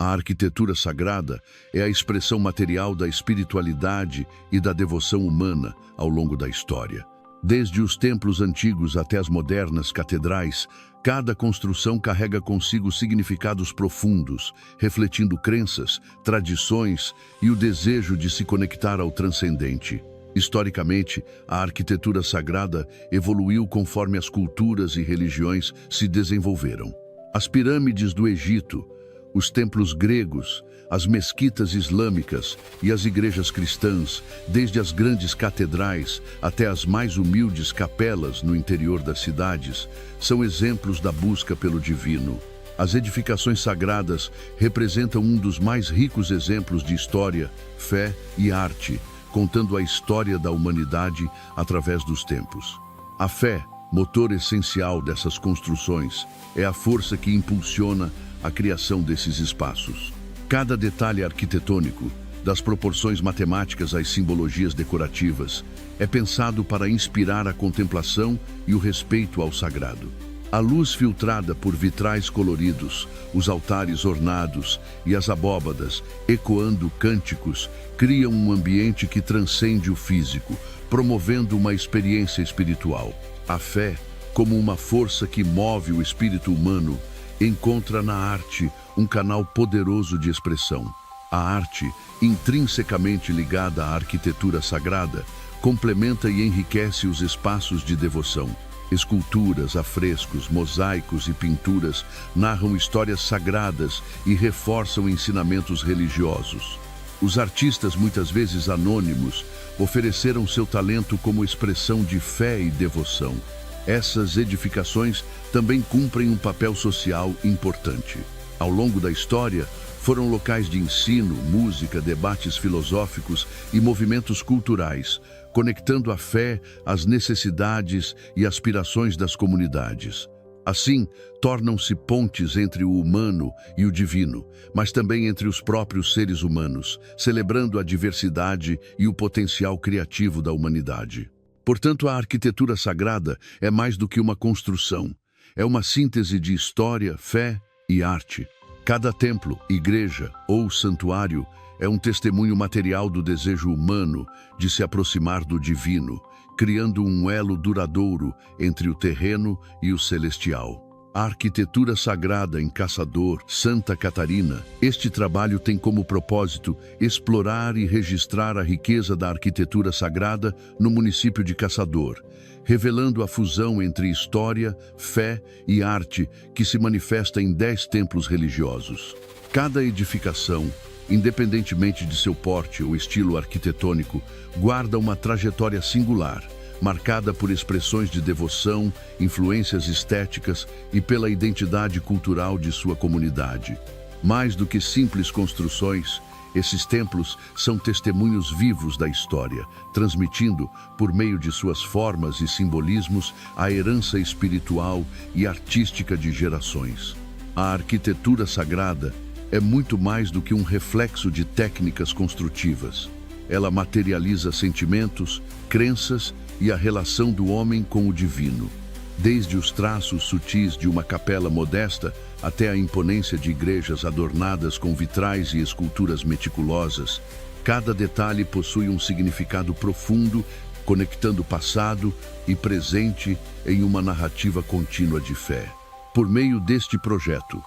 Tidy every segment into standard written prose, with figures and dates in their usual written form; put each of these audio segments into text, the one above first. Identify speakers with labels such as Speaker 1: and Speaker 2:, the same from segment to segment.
Speaker 1: A arquitetura sagrada é a expressão material da espiritualidade e da devoção humana ao longo da história. Desde os templos antigos até as modernas catedrais, cada construção carrega consigo significados profundos, refletindo crenças, tradições e o desejo de se conectar ao transcendente. Historicamente, a arquitetura sagrada evoluiu conforme as culturas e religiões se desenvolveram. As pirâmides do Egito, os templos gregos, as mesquitas islâmicas e as igrejas cristãs, desde as grandes catedrais até as mais humildes capelas no interior das cidades, são exemplos da busca pelo divino. As edificações sagradas representam um dos mais ricos exemplos de história, fé e arte, contando a história da humanidade através dos tempos. A fé, motor essencial dessas construções, é a força que impulsiona a criação desses espaços. Cada detalhe arquitetônico, das proporções matemáticas às simbologias decorativas, é pensado para inspirar a contemplação e o respeito ao sagrado. A luz filtrada por vitrais coloridos, os altares ornados e as abóbadas ecoando cânticos criam um ambiente que transcende o físico, promovendo uma experiência espiritual. A fé, como uma força que move o espírito humano, encontra na arte um canal poderoso de expressão. A arte, intrinsecamente ligada à arquitetura sagrada, complementa e enriquece os espaços de devoção. Esculturas, afrescos, mosaicos e pinturas narram histórias sagradas e reforçam ensinamentos religiosos. Os artistas, muitas vezes anônimos, ofereceram seu talento como expressão de fé e devoção. Essas edificações também cumprem um papel social importante. Ao longo da história, foram locais de ensino, música, debates filosóficos e movimentos culturais, conectando a fé às necessidades e aspirações das comunidades. Assim, tornam-se pontes entre o humano e o divino, mas também entre os próprios seres humanos, celebrando a diversidade e o potencial criativo da humanidade. Portanto, a arquitetura sagrada é mais do que uma construção. É uma síntese de história, fé e arte. Cada templo, igreja ou santuário é um testemunho material do desejo humano de se aproximar do divino, criando um elo duradouro entre o terreno e o celestial. A arquitetura sagrada em Caçador, Santa Catarina, este trabalho tem como propósito explorar e registrar a riqueza da arquitetura sagrada no município de Caçador, revelando a fusão entre história, fé e arte que se manifesta em 10 templos religiosos. Cada edificação, independentemente de seu porte ou estilo arquitetônico, guarda uma trajetória singular, marcada por expressões de devoção, influências estéticas e pela identidade cultural de sua comunidade. Mais do que simples construções, esses templos são testemunhos vivos da história, transmitindo, por meio de suas formas e simbolismos, a herança espiritual e artística de gerações. A arquitetura sagrada é muito mais do que um reflexo de técnicas construtivas. Ela materializa sentimentos, crenças e a relação do homem com o divino. Desde os traços sutis de uma capela modesta até a imponência de igrejas adornadas com vitrais e esculturas meticulosas, cada detalhe possui um significado profundo, conectando passado e presente em uma narrativa contínua de fé. Por meio deste projeto,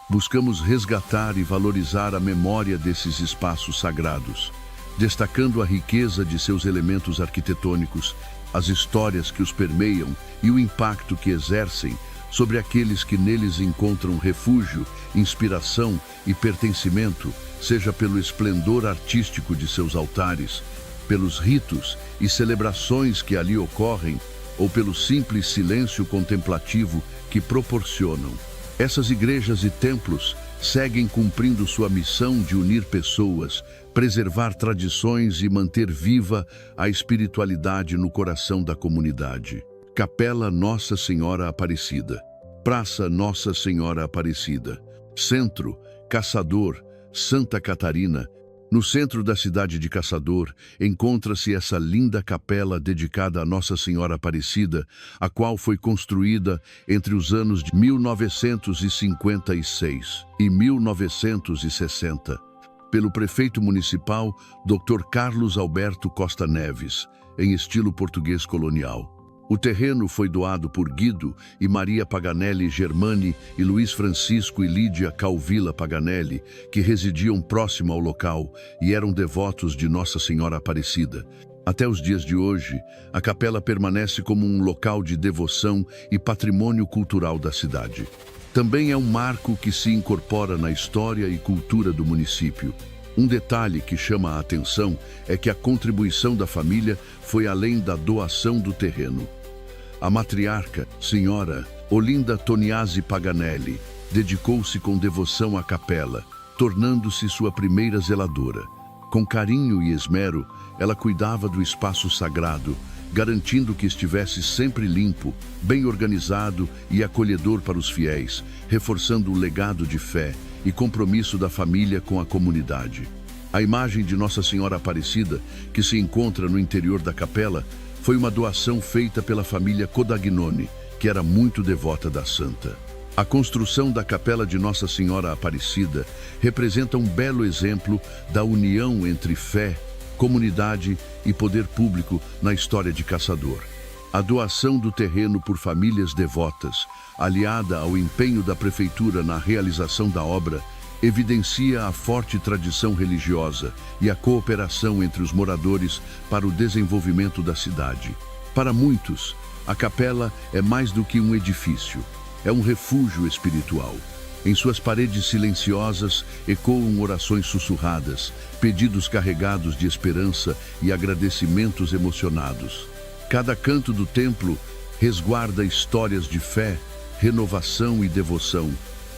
Speaker 1: buscamos resgatar e valorizar a memória desses espaços sagrados, destacando a riqueza de seus elementos arquitetônicos, as histórias que os permeiam e o impacto que exercem sobre aqueles que neles encontram refúgio, inspiração e pertencimento, seja pelo esplendor artístico de seus altares, pelos ritos e celebrações que ali ocorrem, ou pelo simples silêncio contemplativo que proporcionam. Essas igrejas e templos seguem cumprindo sua missão de unir pessoas, preservar tradições e manter viva a espiritualidade no coração da comunidade. Capela Nossa Senhora Aparecida, Praça Nossa Senhora Aparecida, Centro, Caçador, Santa Catarina, No centro da cidade de Caçador, encontra-se essa linda capela dedicada a Nossa Senhora Aparecida, a qual foi construída entre os anos de 1956 e 1960, pelo prefeito municipal Dr. Carlos Alberto Costa Neves, em estilo português colonial. O terreno foi doado por Guido e Maria Paganelli Germani e Luiz Francisco e Lídia Calvila Paganelli, que residiam próximo ao local e eram devotos de Nossa Senhora Aparecida. Até os dias de hoje, a capela permanece como um local de devoção e patrimônio cultural da cidade. Também é um marco que se incorpora na história e cultura do município. Um detalhe que chama a atenção é que a contribuição da família foi além da doação do terreno. A matriarca, senhora Olinda Toniazzi Paganelli, dedicou-se com devoção à capela, tornando-se sua primeira zeladora. Com carinho e esmero, ela cuidava do espaço sagrado, garantindo que estivesse sempre limpo, bem organizado e acolhedor para os fiéis, reforçando o legado de fé e compromisso da família com a comunidade. A imagem de Nossa Senhora Aparecida, que se encontra no interior da capela, foi uma doação feita pela família Codagnone, que era muito devota da santa. A construção da capela de Nossa Senhora Aparecida representa um belo exemplo da união entre fé, comunidade e poder público na história de Caçador. A doação do terreno por famílias devotas, aliada ao empenho da prefeitura na realização da obra, evidencia a forte tradição religiosa e a cooperação entre os moradores para o desenvolvimento da cidade. Para muitos, a capela é mais do que um edifício, é um refúgio espiritual. Em suas paredes silenciosas ecoam orações sussurradas, pedidos carregados de esperança e agradecimentos emocionados. Cada canto do templo resguarda histórias de fé, renovação e devoção,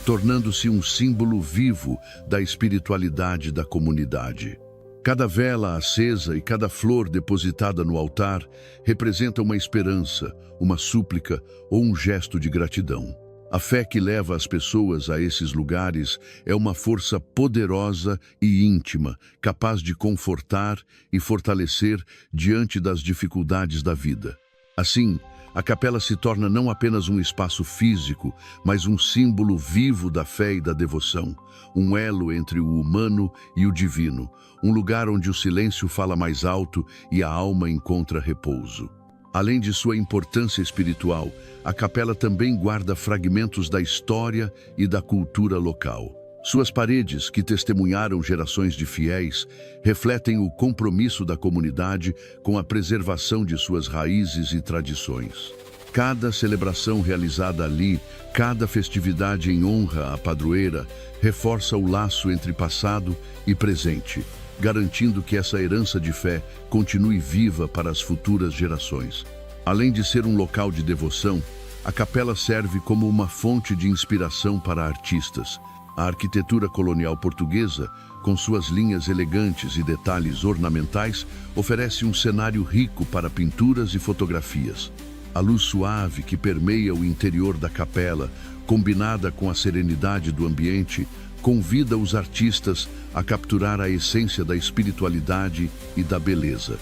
Speaker 1: tornando-se um símbolo vivo da espiritualidade da comunidade. Cada vela acesa e cada flor depositada no altar representa uma esperança, uma súplica ou um gesto de gratidão. A fé que leva as pessoas a esses lugares é uma força poderosa e íntima, capaz de confortar e fortalecer diante das dificuldades da vida. Assim, a capela se torna não apenas um espaço físico, mas um símbolo vivo da fé e da devoção, um elo entre o humano e o divino, um lugar onde o silêncio fala mais alto e a alma encontra repouso. Além de sua importância espiritual, a capela também guarda fragmentos da história e da cultura local. Suas paredes, que testemunharam gerações de fiéis, refletem o compromisso da comunidade com a preservação de suas raízes e tradições. Cada celebração realizada ali, cada festividade em honra à padroeira, reforça o laço entre passado e presente, garantindo que essa herança de fé continue viva para as futuras gerações. Além de ser um local de devoção, a capela serve como uma fonte de inspiração para artistas. A arquitetura colonial portuguesa, com suas linhas elegantes e detalhes ornamentais, oferece um cenário rico para pinturas e fotografias. A luz suave que permeia o interior da capela, combinada com a serenidade do ambiente, convida os artistas a capturar a essência da espiritualidade e da beleza.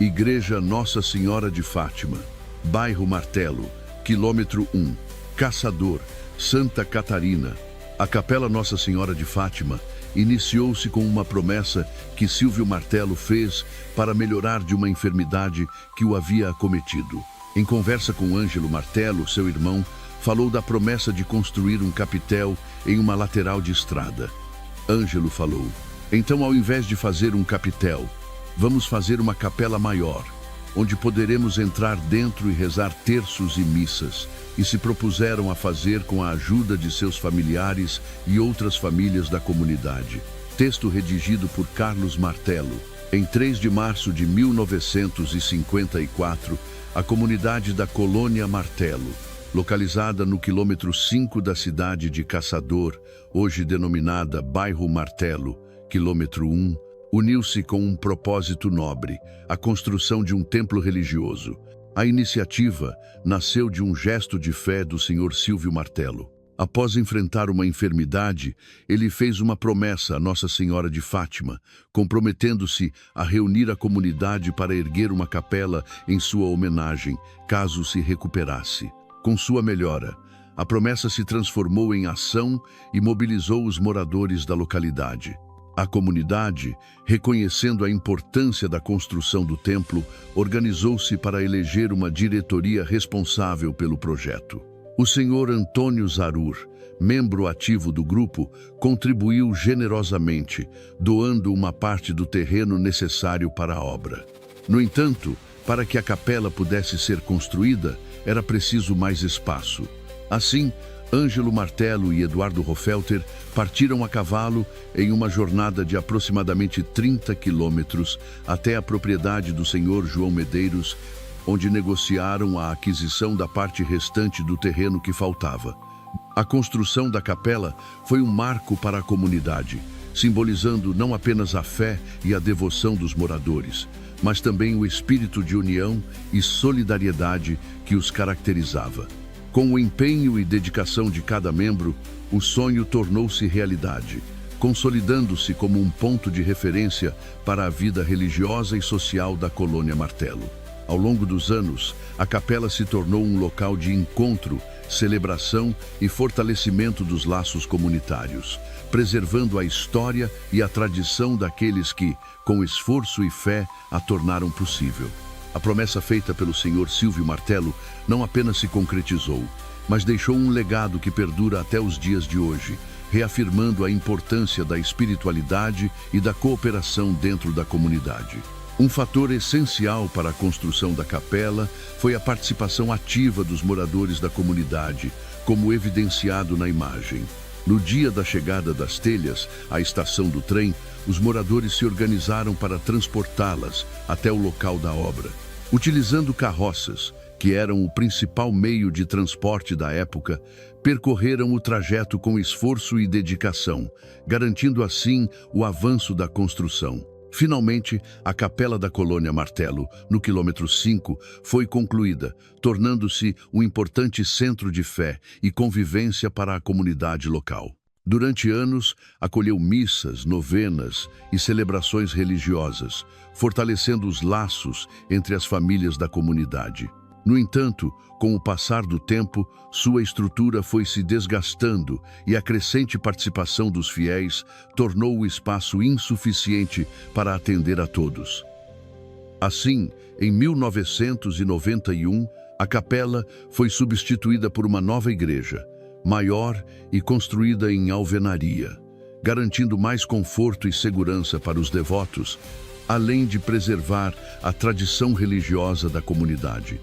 Speaker 1: Igreja Nossa Senhora de Fátima, bairro Martelo, quilômetro 1, Caçador, Santa Catarina. A Capela Nossa Senhora de Fátima iniciou-se com uma promessa que Silvio Martelo fez para melhorar de uma enfermidade que o havia acometido. Em conversa com Ângelo Martelo, seu irmão, falou da promessa de construir um capitel em uma lateral de estrada. Ângelo falou: então, ao invés de fazer um capitel, vamos fazer uma capela maior, onde poderemos entrar dentro e rezar terços e missas, e se propuseram a fazer com a ajuda de seus familiares e outras famílias da comunidade. Texto redigido por Carlos Martelo. Em 3 de março de 1954, a comunidade da Colônia Martelo, localizada no quilômetro 5 da cidade de Caçador, hoje denominada Bairro Martelo, quilômetro 1, uniu-se com um propósito nobre, a construção de um templo religioso. A iniciativa nasceu de um gesto de fé do Sr. Silvio Martelo. Após enfrentar uma enfermidade, ele fez uma promessa a Nossa Senhora de Fátima, comprometendo-se a reunir a comunidade para erguer uma capela em sua homenagem, caso se recuperasse. Com sua melhora, a promessa se transformou em ação e mobilizou os moradores da localidade. A comunidade, reconhecendo a importância da construção do templo, organizou-se para eleger uma diretoria responsável pelo projeto. O senhor Antônio Zarur, membro ativo do grupo, contribuiu generosamente, doando uma parte do terreno necessário para a obra. No entanto, para que a capela pudesse ser construída, era preciso mais espaço. Assim, Ângelo Martello e Eduardo Hofelter partiram a cavalo em uma jornada de aproximadamente 30 quilômetros até a propriedade do senhor João Medeiros, onde negociaram a aquisição da parte restante do terreno que faltava. A construção da capela foi um marco para a comunidade, simbolizando não apenas a fé e a devoção dos moradores, mas também o espírito de união e solidariedade que os caracterizava. Com o empenho e dedicação de cada membro, o sonho tornou-se realidade, consolidando-se como um ponto de referência para a vida religiosa e social da colônia Martello. Ao longo dos anos, a capela se tornou um local de encontro, celebração e fortalecimento dos laços comunitários, preservando a história e a tradição daqueles que, com esforço e fé, a tornaram possível. A promessa feita pelo senhor Silvio Martello não apenas se concretizou, mas deixou um legado que perdura até os dias de hoje, reafirmando a importância da espiritualidade e da cooperação dentro da comunidade. Um fator essencial para a construção da capela foi a participação ativa dos moradores da comunidade, como evidenciado na imagem. No dia da chegada das telhas à estação do trem, os moradores se organizaram para transportá-las até o local da obra. Utilizando carroças, que eram o principal meio de transporte da época, percorreram o trajeto com esforço e dedicação, garantindo assim o avanço da construção. Finalmente, a capela da colônia Martello, no quilômetro 5, foi concluída, tornando-se um importante centro de fé e convivência para a comunidade local. Durante anos, acolheu missas, novenas e celebrações religiosas, fortalecendo os laços entre as famílias da comunidade. No entanto, com o passar do tempo, sua estrutura foi se desgastando e a crescente participação dos fiéis tornou o espaço insuficiente para atender a todos. Assim, em 1991, a capela foi substituída por uma nova igreja, maior e construída em alvenaria, garantindo mais conforto e segurança para os devotos, além de preservar a tradição religiosa da comunidade.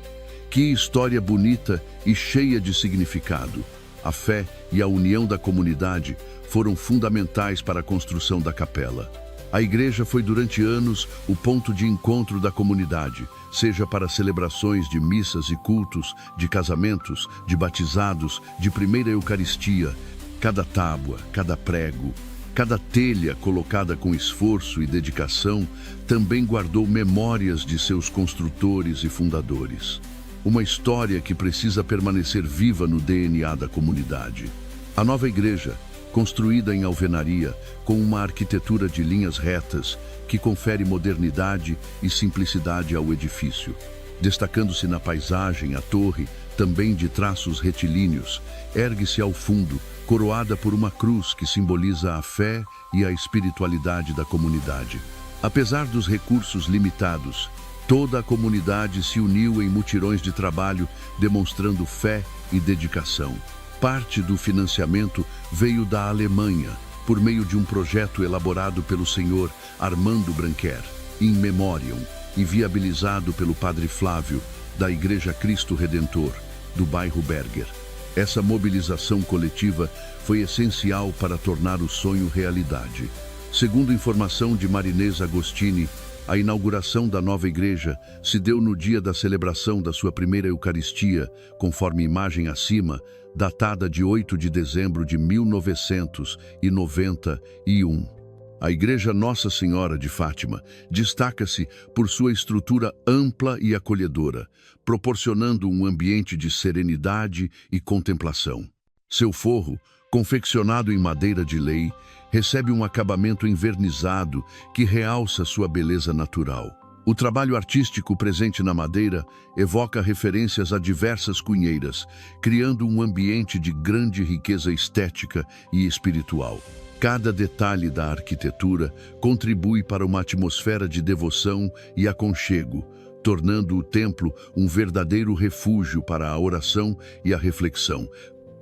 Speaker 1: Que história bonita e cheia de significado! A fé e a união da comunidade foram fundamentais para a construção da capela. A igreja foi durante anos o ponto de encontro da comunidade, seja para celebrações de missas e cultos, de casamentos, de batizados, de primeira Eucaristia. Cada tábua, cada prego, cada telha colocada com esforço e dedicação também guardou memórias de seus construtores e fundadores. Uma história que precisa permanecer viva no DNA da comunidade. A nova igreja, construída em alvenaria, com uma arquitetura de linhas retas, que confere modernidade e simplicidade ao edifício. Destacando-se na paisagem, a torre, também de traços retilíneos, ergue-se ao fundo, coroada por uma cruz que simboliza a fé e a espiritualidade da comunidade. Apesar dos recursos limitados, toda a comunidade se uniu em mutirões de trabalho, demonstrando fé e dedicação. Parte do financiamento veio da Alemanha, por meio de um projeto elaborado pelo senhor Armando Branquer, in memoriam, e viabilizado pelo padre Flávio, da Igreja Cristo Redentor, do bairro Berger. Essa mobilização coletiva foi essencial para tornar o sonho realidade. Segundo informação de Marinês Agostini, a inauguração da nova igreja se deu no dia da celebração da sua primeira Eucaristia, conforme imagem acima, datada de 8 de dezembro de 1991. A Igreja Nossa Senhora de Fátima destaca-se por sua estrutura ampla e acolhedora, proporcionando um ambiente de serenidade e contemplação. Seu forro, confeccionado em madeira de lei, recebe um acabamento envernizado que realça sua beleza natural. O trabalho artístico presente na madeira evoca referências a diversas cunheiras, criando um ambiente de grande riqueza estética e espiritual. Cada detalhe da arquitetura contribui para uma atmosfera de devoção e aconchego, tornando o templo um verdadeiro refúgio para a oração e a reflexão.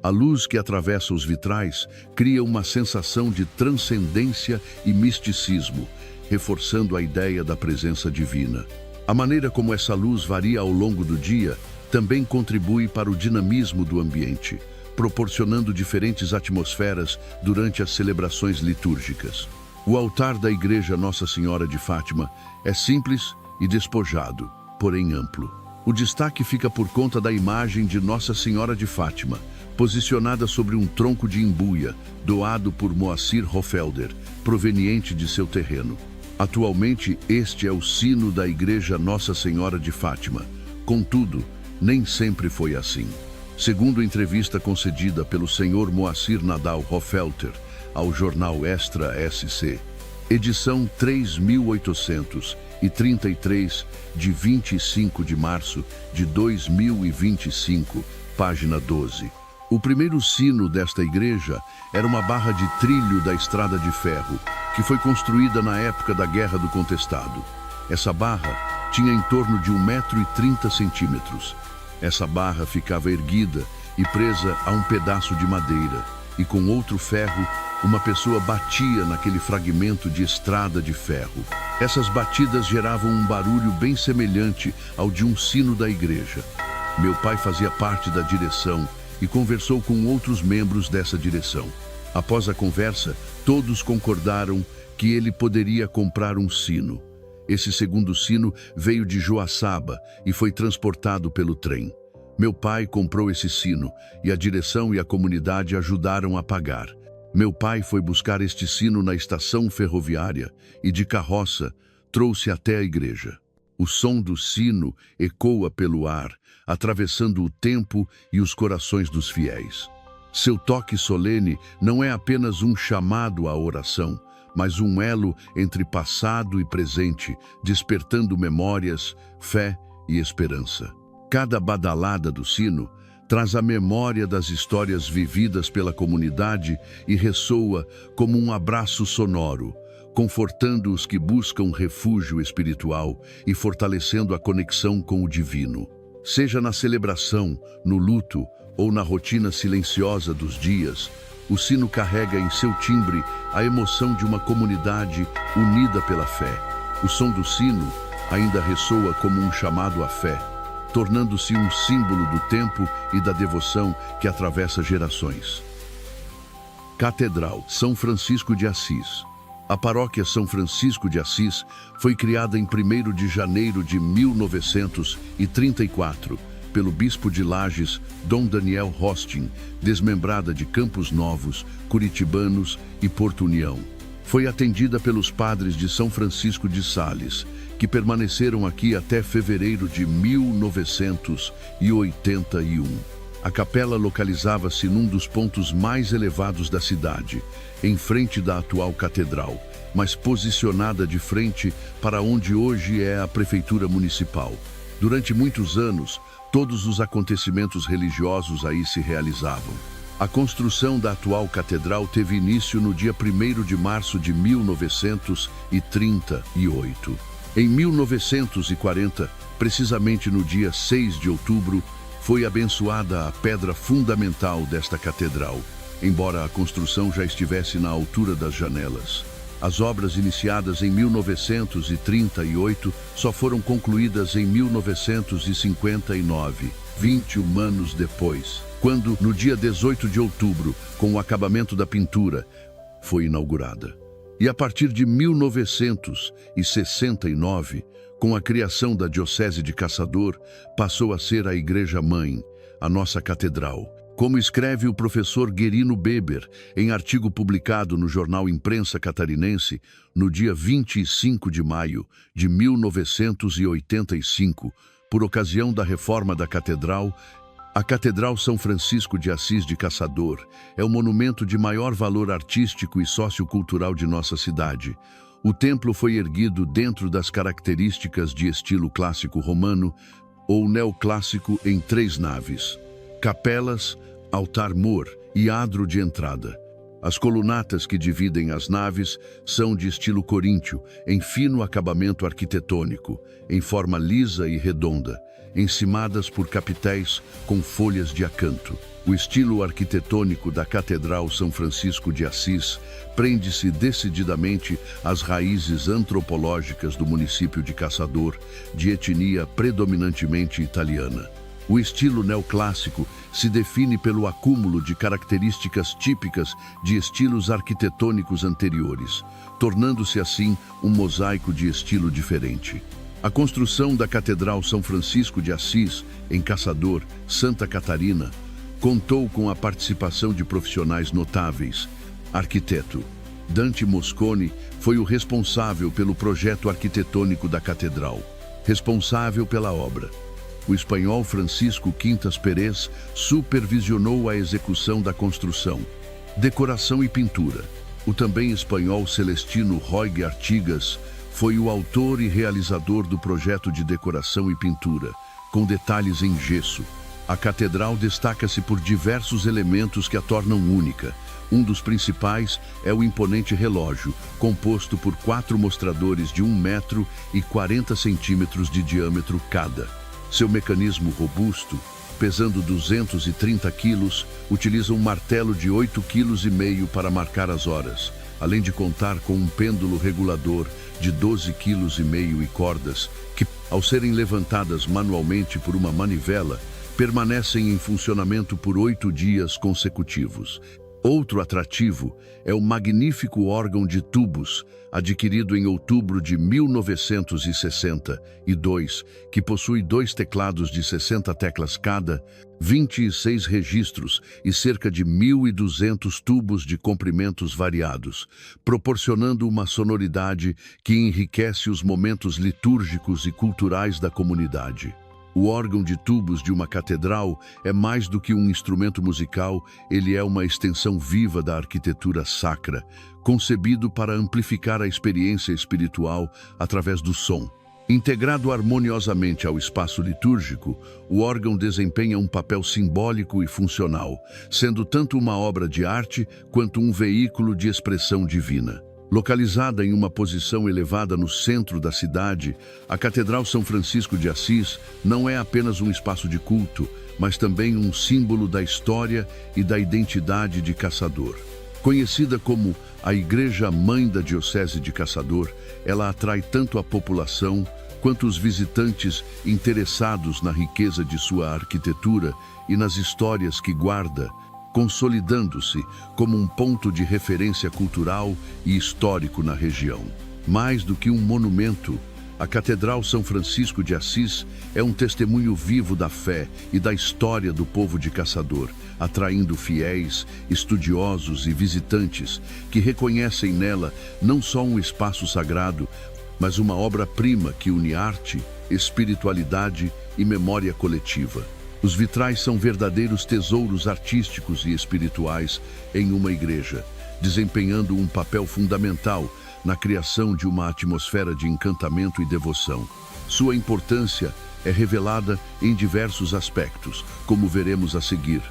Speaker 1: A luz que atravessa os vitrais cria uma sensação de transcendência e misticismo, reforçando a ideia da presença divina. A maneira como essa luz varia ao longo do dia também contribui para o dinamismo do ambiente, proporcionando diferentes atmosferas durante as celebrações litúrgicas. O altar da Igreja Nossa Senhora de Fátima é simples e despojado, porém amplo. O destaque fica por conta da imagem de Nossa Senhora de Fátima, posicionada sobre um tronco de imbuia, doado por Moacir Hofelder, proveniente de seu terreno. Atualmente, este é o sino da Igreja Nossa Senhora de Fátima. Contudo, nem sempre foi assim. Segundo entrevista concedida pelo senhor Moacir Nadal Hofelder ao jornal Extra SC, edição 3833, de 25 de março de 2025, página 12. O primeiro sino desta igreja era uma barra de trilho da estrada de ferro, que foi construída na época da Guerra do Contestado. Essa barra tinha em torno de 1,30 m. Essa barra ficava erguida e presa a um pedaço de madeira, e com outro ferro, uma pessoa batia naquele fragmento de estrada de ferro. Essas batidas geravam um barulho bem semelhante ao de um sino da igreja. Meu pai fazia parte da direção e conversou com outros membros dessa direção. Após a conversa, todos concordaram que ele poderia comprar um sino. Esse segundo sino veio de Joaçaba e foi transportado pelo trem. Meu pai comprou esse sino e a direção e a comunidade ajudaram a pagar. Meu pai foi buscar este sino na estação ferroviária e, de carroça, trouxe até a igreja. O som do sino ecoa pelo ar, atravessando o tempo e os corações dos fiéis. Seu toque solene não é apenas um chamado à oração, mas um elo entre passado e presente, despertando memórias, fé e esperança. Cada badalada do sino traz a memória das histórias vividas pela comunidade e ressoa como um abraço sonoro, confortando os que buscam refúgio espiritual e fortalecendo a conexão com o divino. Seja na celebração, no luto ou na rotina silenciosa dos dias, o sino carrega em seu timbre a emoção de uma comunidade unida pela fé. O som do sino ainda ressoa como um chamado à fé, tornando-se um símbolo do tempo e da devoção que atravessa gerações. Catedral São Francisco de Assis. A paróquia São Francisco de Assis foi criada em 1º de janeiro de 1934 pelo bispo de Lages, Dom Daniel Hostin, desmembrada de Campos Novos, Curitibanos e Porto União. Foi atendida pelos padres de São Francisco de Sales, que permaneceram aqui até fevereiro de 1981. A capela localizava-se num dos pontos mais elevados da cidade, em frente da atual catedral, mas posicionada de frente para onde hoje é a prefeitura municipal. Durante muitos anos, todos os acontecimentos religiosos aí se realizavam. A construção da atual catedral teve início no dia 1º de março de 1938. Em 1940, precisamente no dia 6 de outubro, foi abençoada a pedra fundamental desta catedral, embora a construção já estivesse na altura das janelas. As obras iniciadas em 1938 só foram concluídas em 1959, 21 anos depois, quando, no dia 18 de outubro, com o acabamento da pintura, foi inaugurada. E a partir de 1969, com a criação da Diocese de Caçador, passou a ser a Igreja-Mãe, a nossa catedral. Como escreve o professor Guerino Beber, em artigo publicado no jornal Imprensa Catarinense, no dia 25 de maio de 1985, por ocasião da reforma da catedral, A Catedral São Francisco de Assis de Caçador é o monumento de maior valor artístico e sociocultural de nossa cidade. O templo foi erguido dentro das características de estilo clássico romano ou neoclássico em 3 naves: capelas, altar-mor e adro de entrada. As colunatas que dividem as naves são de estilo coríntio, em fino acabamento arquitetônico, em forma lisa e redonda, encimadas por capitéis com folhas de acanto. O estilo arquitetônico da Catedral São Francisco de Assis prende-se decididamente às raízes antropológicas do município de Caçador, de etnia predominantemente italiana. O estilo neoclássico se define pelo acúmulo de características típicas de estilos arquitetônicos anteriores, tornando-se assim um mosaico de estilo diferente. A construção da Catedral São Francisco de Assis, em Caçador, Santa Catarina, contou com a participação de profissionais notáveis. Arquiteto Dante Mosconi foi o responsável pelo projeto arquitetônico da catedral, responsável pela obra. O espanhol Francisco Quintas Pérez supervisionou a execução da construção, decoração e pintura. O também espanhol Celestino Roig Artigas foi o autor e realizador do projeto de decoração e pintura, com detalhes em gesso. A catedral destaca-se por diversos elementos que a tornam única. Um dos principais é o imponente relógio, composto por 4 mostradores de 1,40 m de diâmetro cada. Seu mecanismo robusto, pesando 230 quilos, utiliza um martelo de 8,5 kg para marcar as horas, além de contar com um pêndulo regulador de 12,5 kg e cordas, que, ao serem levantadas manualmente por uma manivela, permanecem em funcionamento por 8 dias consecutivos. Outro atrativo é o magnífico órgão de tubos, adquirido em outubro de 1962, que possui 2 teclados de 60 teclas cada, 26 registros e cerca de 1.200 tubos de comprimentos variados, proporcionando uma sonoridade que enriquece os momentos litúrgicos e culturais da comunidade. O órgão de tubos de uma catedral é mais do que um instrumento musical, ele é uma extensão viva da arquitetura sacra, concebido para amplificar a experiência espiritual através do som. Integrado harmoniosamente ao espaço litúrgico, o órgão desempenha um papel simbólico e funcional, sendo tanto uma obra de arte quanto um veículo de expressão divina. Localizada em uma posição elevada no centro da cidade, a Catedral São Francisco de Assis não é apenas um espaço de culto, mas também um símbolo da história e da identidade de Caçador. Conhecida como a Igreja Mãe da Diocese de Caçador, ela atrai tanto a população quanto os visitantes interessados na riqueza de sua arquitetura e nas histórias que guarda, consolidando-se como um ponto de referência cultural e histórico na região. Mais do que um monumento, a Catedral São Francisco de Assis é um testemunho vivo da fé e da história do povo de Caçador, atraindo fiéis, estudiosos e visitantes que reconhecem nela não só um espaço sagrado, mas uma obra-prima que une arte, espiritualidade e memória coletiva. Os vitrais são verdadeiros tesouros artísticos e espirituais em uma igreja, desempenhando um papel fundamental na criação de uma atmosfera de encantamento e devoção. Sua importância é revelada em diversos aspectos, como veremos a seguir.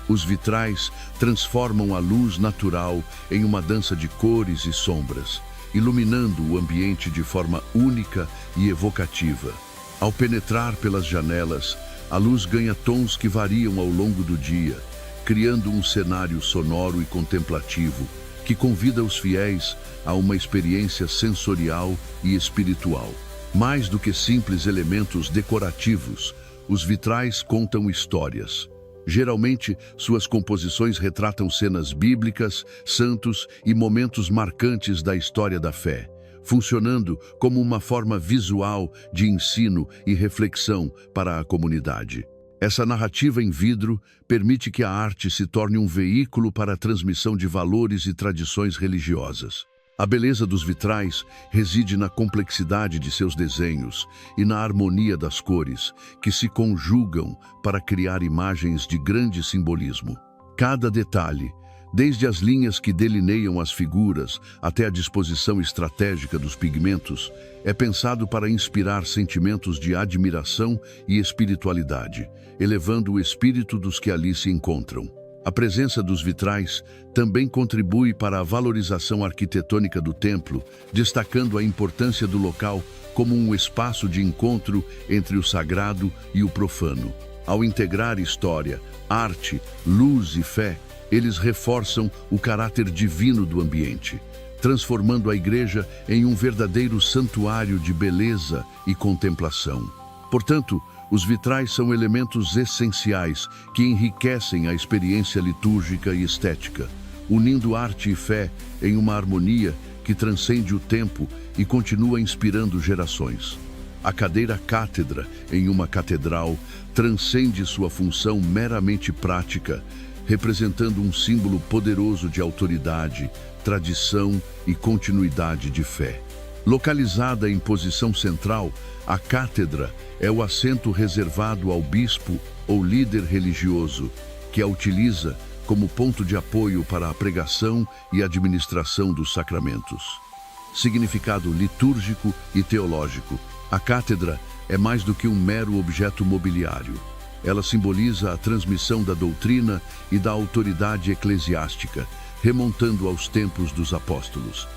Speaker 1: Os vitrais transformam a luz natural em uma dança de cores e sombras, iluminando o ambiente de forma única e evocativa. Ao penetrar pelas janelas, a luz ganha tons que variam ao longo do dia, criando um cenário sonoro e contemplativo que convida os fiéis a uma experiência sensorial e espiritual. Mais do que simples elementos decorativos, os vitrais contam histórias. Geralmente, suas composições retratam cenas bíblicas, santos e momentos marcantes da história da fé, funcionando como uma forma visual de ensino e reflexão para a comunidade. Essa narrativa em vidro permite que a arte se torne um veículo para a transmissão de valores e tradições religiosas. A beleza dos vitrais reside na complexidade de seus desenhos e na harmonia das cores, que se conjugam para criar imagens de grande simbolismo. Cada detalhe, desde as linhas que delineiam as figuras até a disposição estratégica dos pigmentos, é pensado para inspirar sentimentos de admiração e espiritualidade, elevando o espírito dos que ali se encontram. A presença dos vitrais também contribui para a valorização arquitetônica do templo, destacando a importância do local como um espaço de encontro entre o sagrado e o profano. Ao integrar história, arte, luz e fé, eles reforçam o caráter divino do ambiente, transformando a igreja em um verdadeiro santuário de beleza e contemplação. Portanto, os vitrais são elementos essenciais que enriquecem a experiência litúrgica e estética, unindo arte e fé em uma harmonia que transcende o tempo e continua inspirando gerações. A cadeira cátedra em uma catedral transcende sua função meramente prática, representando um símbolo poderoso de autoridade, tradição e continuidade de fé. Localizada em posição central, a cátedra é o assento reservado ao bispo ou líder religioso, que a utiliza como ponto de apoio para a pregação e administração dos sacramentos. Significado litúrgico e teológico. A cátedra é mais do que um mero objeto mobiliário. Ela simboliza a transmissão da doutrina e da autoridade eclesiástica, remontando aos tempos dos apóstolos.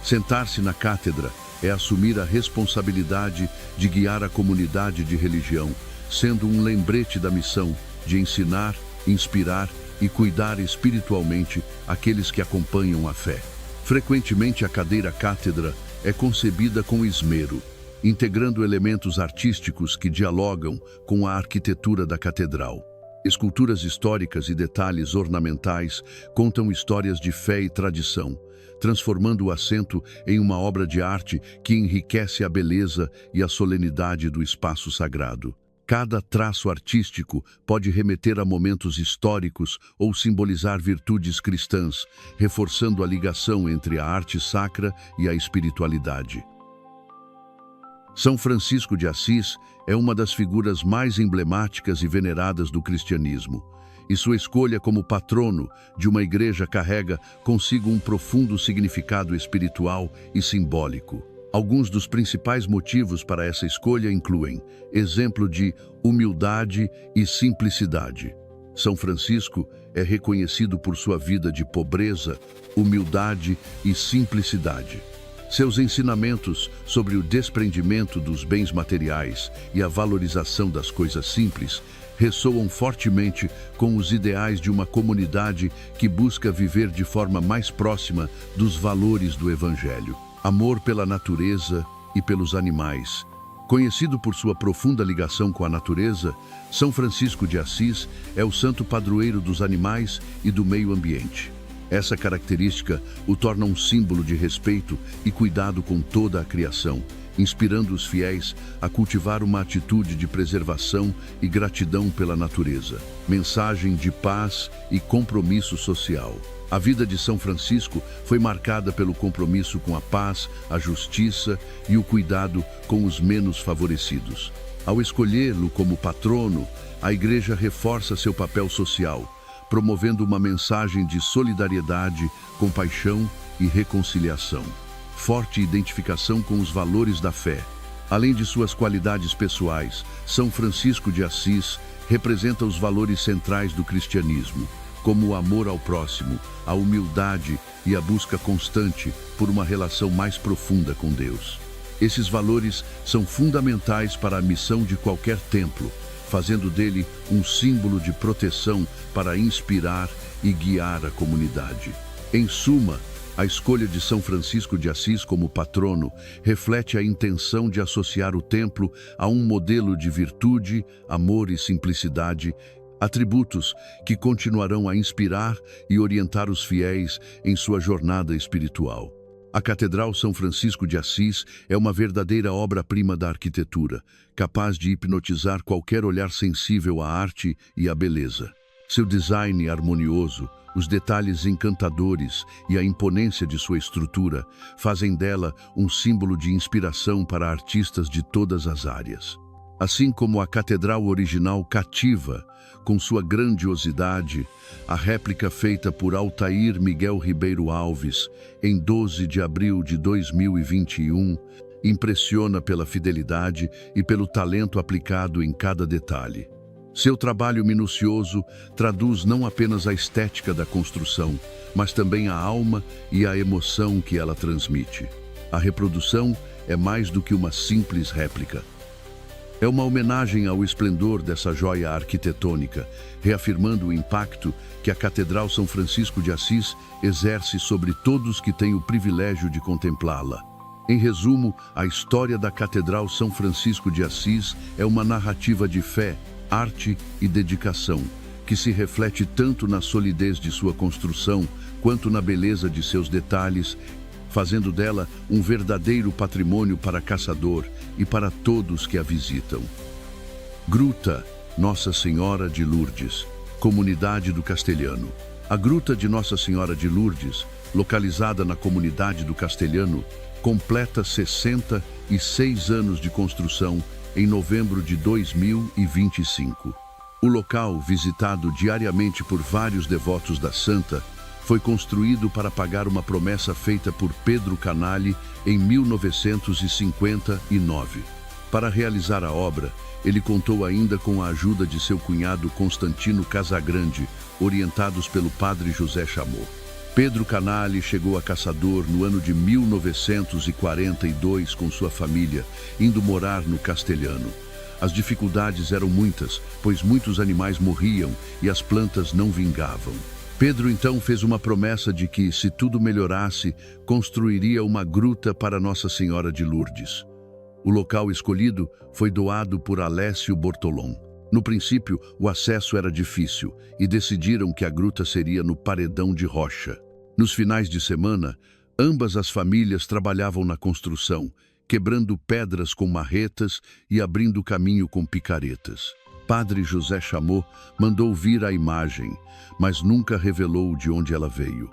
Speaker 1: Sentar-se na cátedra é assumir a responsabilidade de guiar a comunidade de religião, sendo um lembrete da missão de ensinar, inspirar e cuidar espiritualmente aqueles que acompanham a fé. Frequentemente, a cadeira cátedra é concebida com esmero, integrando elementos artísticos que dialogam com a arquitetura da catedral. Esculturas históricas e detalhes ornamentais contam histórias de fé e tradição, transformando o assento em uma obra de arte que enriquece a beleza e a solenidade do espaço sagrado. Cada traço artístico pode remeter a momentos históricos ou simbolizar virtudes cristãs, reforçando a ligação entre a arte sacra e a espiritualidade. São Francisco de Assis é uma das figuras mais emblemáticas e veneradas do cristianismo, e sua escolha como patrono de uma igreja carrega consigo um profundo significado espiritual e simbólico. Alguns dos principais motivos para essa escolha incluem exemplo de humildade e simplicidade. São Francisco é reconhecido por sua vida de pobreza, humildade e simplicidade. Seus ensinamentos sobre o desprendimento dos bens materiais e a valorização das coisas simples ressoam fortemente com os ideais de uma comunidade que busca viver de forma mais próxima dos valores do Evangelho. Amor pela natureza e pelos animais. Conhecido por sua profunda ligação com a natureza, São Francisco de Assis é o santo padroeiro dos animais e do meio ambiente. Essa característica o torna um símbolo de respeito e cuidado com toda a criação, inspirando os fiéis a cultivar uma atitude de preservação e gratidão pela natureza. Mensagem de paz e compromisso social. A vida de São Francisco foi marcada pelo compromisso com a paz, a justiça e o cuidado com os menos favorecidos. Ao escolhê-lo como patrono, a Igreja reforça seu papel social, promovendo uma mensagem de solidariedade, compaixão e reconciliação. Forte identificação com os valores da fé. Além de suas qualidades pessoais, São Francisco de Assis representa os valores centrais do cristianismo, como o amor ao próximo, a humildade e a busca constante por uma relação mais profunda com Deus. Esses valores são fundamentais para a missão de qualquer templo, fazendo dele um símbolo de proteção para inspirar e guiar a comunidade. Em suma, a escolha de São Francisco de Assis como patrono reflete a intenção de associar o templo a um modelo de virtude, amor e simplicidade, atributos que continuarão a inspirar e orientar os fiéis em sua jornada espiritual. A Catedral São Francisco de Assis é uma verdadeira obra-prima da arquitetura, capaz de hipnotizar qualquer olhar sensível à arte e à beleza. Seu design harmonioso, Os detalhes encantadores e a imponência de sua estrutura fazem dela um símbolo de inspiração para artistas de todas as áreas. Assim como a catedral original cativa, com sua grandiosidade, a réplica feita por Altair Miguel Ribeiro Alves, em 12 de abril de 2021, impressiona pela fidelidade e pelo talento aplicado em cada detalhe. Seu trabalho minucioso traduz não apenas a estética da construção, mas também a alma e a emoção que ela transmite. A reprodução é mais do que uma simples réplica. É uma homenagem ao esplendor dessa joia arquitetônica, reafirmando o impacto que a Catedral São Francisco de Assis exerce sobre todos que têm o privilégio de contemplá-la. Em resumo, a história da Catedral São Francisco de Assis é uma narrativa de fé, arte e dedicação, que se reflete tanto na solidez de sua construção quanto na beleza de seus detalhes, fazendo dela um verdadeiro patrimônio para caçador e para todos que a visitam. Gruta Nossa Senhora de Lourdes, Comunidade do Castelhano. A Gruta de Nossa Senhora de Lourdes, localizada na Comunidade do Castelhano, completa 66 anos de construção em novembro de 2025. O local, visitado diariamente por vários devotos da santa, foi construído para pagar uma promessa feita por Pedro Canali em 1959. Para realizar a obra, ele contou ainda com a ajuda de seu cunhado Constantino Casagrande, orientados pelo padre José Chamot. Pedro Canali chegou a Caçador no ano de 1942 com sua família, indo morar no Castelhano. As dificuldades eram muitas, pois muitos animais morriam e as plantas não vingavam. Pedro então fez uma promessa de que, se tudo melhorasse, construiria uma gruta para Nossa Senhora de Lourdes. O local escolhido foi doado por Alessio Bortolom. No princípio, o acesso era difícil e decidiram que a gruta seria no paredão de rocha. Nos finais de semana, ambas as famílias trabalhavam na construção, quebrando pedras com marretas e abrindo caminho com picaretas. Padre José Chamot mandou vir a imagem, mas nunca revelou de onde ela veio.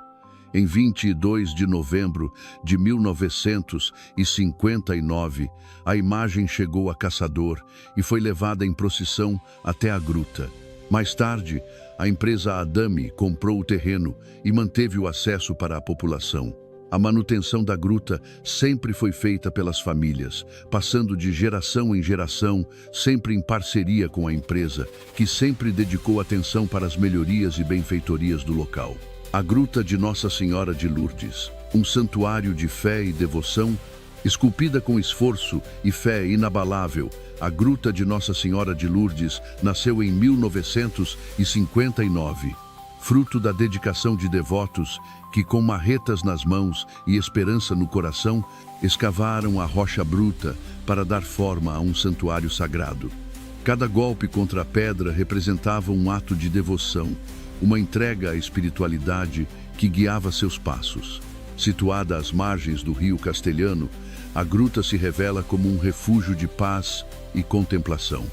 Speaker 1: Em 22 de novembro de 1959, a imagem chegou a Caçador e foi levada em procissão até a gruta. Mais tarde, a empresa Adami comprou o terreno e manteve o acesso para a população. A manutenção da gruta sempre foi feita pelas famílias, passando de geração em geração, sempre em parceria com a empresa, que sempre dedicou atenção para as melhorias e benfeitorias do local. A Gruta de Nossa Senhora de Lourdes, um santuário de fé e devoção, esculpida com esforço e fé inabalável, a Gruta de Nossa Senhora de Lourdes nasceu em 1959, fruto da dedicação de devotos que, com marretas nas mãos e esperança no coração, escavaram a rocha bruta para dar forma a um santuário sagrado. Cada golpe contra a pedra representava um ato de devoção, uma entrega à espiritualidade que guiava seus passos. Situada às margens do rio Castelhano, a gruta se revela como um refúgio de paz e contemplação.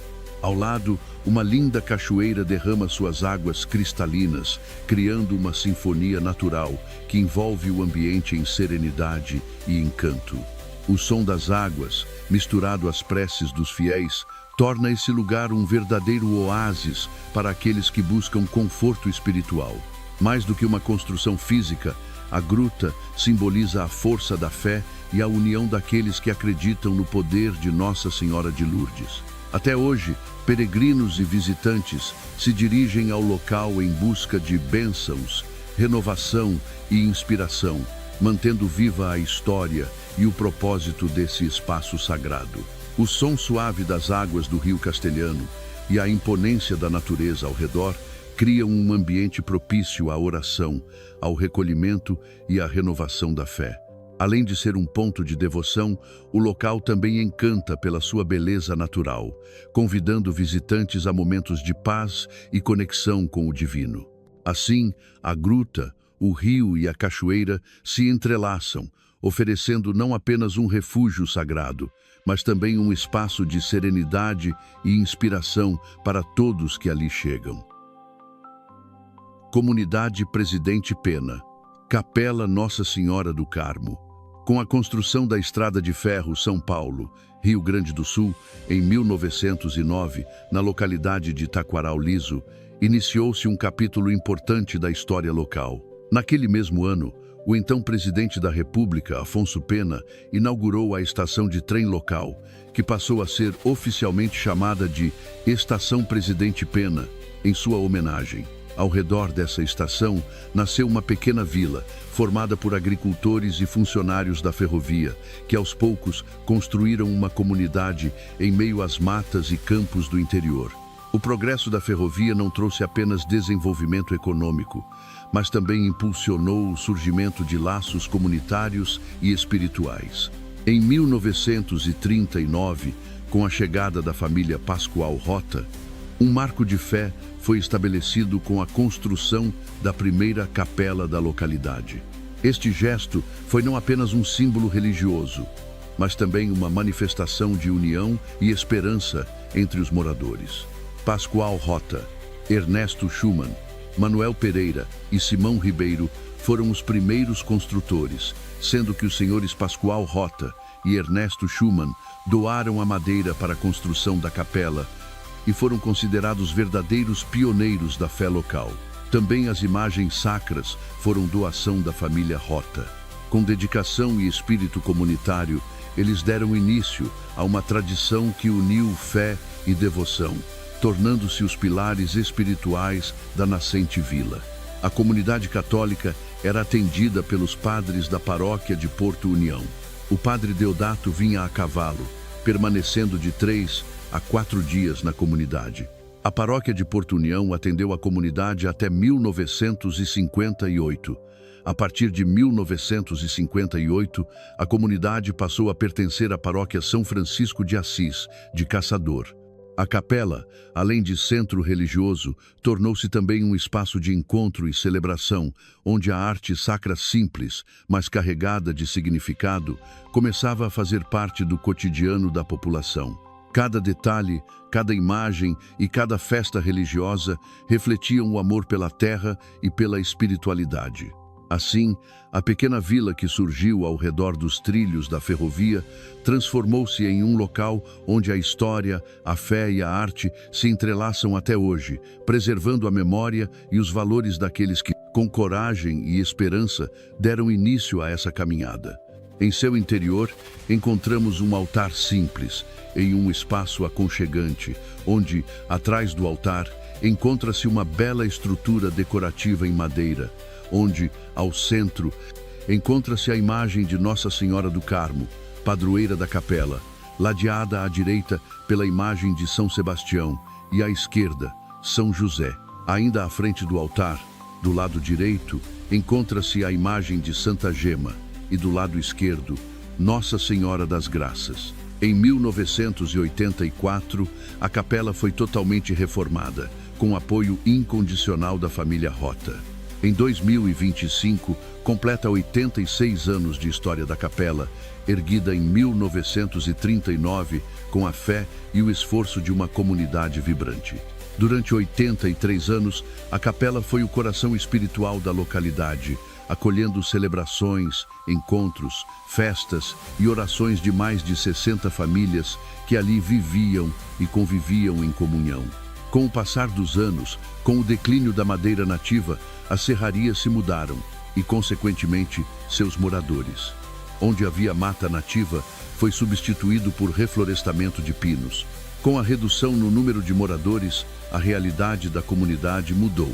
Speaker 1: Ao lado, uma linda cachoeira derrama suas águas cristalinas, criando uma sinfonia natural que envolve o ambiente em serenidade e encanto. O som das águas, misturado às preces dos fiéis, torna esse lugar um verdadeiro oásis para aqueles que buscam conforto espiritual. Mais do que uma construção física, a gruta simboliza a força da fé e a união daqueles que acreditam no poder de Nossa Senhora de Lourdes. Até hoje, peregrinos e visitantes se dirigem ao local em busca de bênçãos, renovação e inspiração, mantendo viva a história e o propósito desse espaço sagrado. O som suave das águas do rio Castelhano e a imponência da natureza ao redor criam um ambiente propício à oração, ao recolhimento e à renovação da fé. Além de ser um ponto de devoção, o local também encanta pela sua beleza natural, convidando visitantes a momentos de paz e conexão com o divino. Assim, a gruta, o rio e a cachoeira se entrelaçam, oferecendo não apenas um refúgio sagrado, mas também um espaço de serenidade e inspiração para todos que ali chegam. Comunidade Presidente Pena. Capela Nossa Senhora do Carmo. Com a construção da Estrada de Ferro São Paulo, Rio Grande do Sul, em 1909, na localidade de Taquaral Liso, iniciou-se um capítulo importante da história local. Naquele mesmo ano, o então presidente da República, Afonso Pena, inaugurou a estação de trem local, que passou a ser oficialmente chamada de Estação Presidente Pena, em sua homenagem. Ao redor dessa estação, nasceu uma pequena vila, formada por agricultores e funcionários da ferrovia, que aos poucos construíram uma comunidade em meio às matas e campos do interior. O progresso da ferrovia não trouxe apenas desenvolvimento econômico, mas também impulsionou o surgimento de laços comunitários e espirituais. Em 1939, com a chegada da família Pascoal Rota, um marco de fé foi estabelecido com a construção da primeira capela da localidade. Este gesto foi não apenas um símbolo religioso, mas também uma manifestação de união e esperança entre os moradores. Pascoal Rota, Ernesto Schumann, Manuel Pereira e Simão Ribeiro foram os primeiros construtores, sendo que os senhores Pascoal Rota e Ernesto Schumann doaram a madeira para a construção da capela e foram considerados verdadeiros pioneiros da fé local. Também as imagens sacras foram doação da família Rota. Com dedicação e espírito comunitário, eles deram início a uma tradição que uniu fé e devoção, tornando-se os pilares espirituais da nascente vila. A comunidade católica era atendida pelos padres da paróquia de Porto União. O padre Deodato vinha a cavalo, permanecendo de 3 a 4 dias na comunidade. A paróquia de Porto União atendeu a comunidade até 1958. A partir de 1958, a comunidade passou a pertencer à paróquia São Francisco de Assis, de Caçador. A capela, além de centro religioso, tornou-se também um espaço de encontro e celebração, onde a arte sacra simples, mas carregada de significado, começava a fazer parte do cotidiano da população. Cada detalhe, cada imagem e cada festa religiosa refletiam o amor pela terra e pela espiritualidade. Assim, a pequena vila que surgiu ao redor dos trilhos da ferrovia transformou-se em um local onde a história, a fé e a arte se entrelaçam até hoje, preservando a memória e os valores daqueles que, com coragem e esperança, deram início a essa caminhada. Em seu interior, encontramos um altar simples, em um espaço aconchegante, onde, atrás do altar, encontra-se uma bela estrutura decorativa em madeira, onde, ao centro, encontra-se a imagem de Nossa Senhora do Carmo, padroeira da capela, ladeada à direita pela imagem de São Sebastião e à esquerda, São José. Ainda à frente do altar, do lado direito, encontra-se a imagem de Santa Gema e do lado esquerdo, Nossa Senhora das Graças. Em 1984, a capela foi totalmente reformada, com apoio incondicional da família Rota. Em 2025, completa 86 anos de história da capela, erguida em 1939 com a fé e o esforço de uma comunidade vibrante. Durante 83 anos, a capela foi o coração espiritual da localidade, acolhendo celebrações, encontros, festas e orações de mais de 60 famílias que ali viviam e conviviam em comunhão. Com o passar dos anos, com o declínio da madeira nativa, as serrarias se mudaram e, consequentemente, seus moradores. Onde havia mata nativa, foi substituído por reflorestamento de pinos. Com a redução no número de moradores, a realidade da comunidade mudou.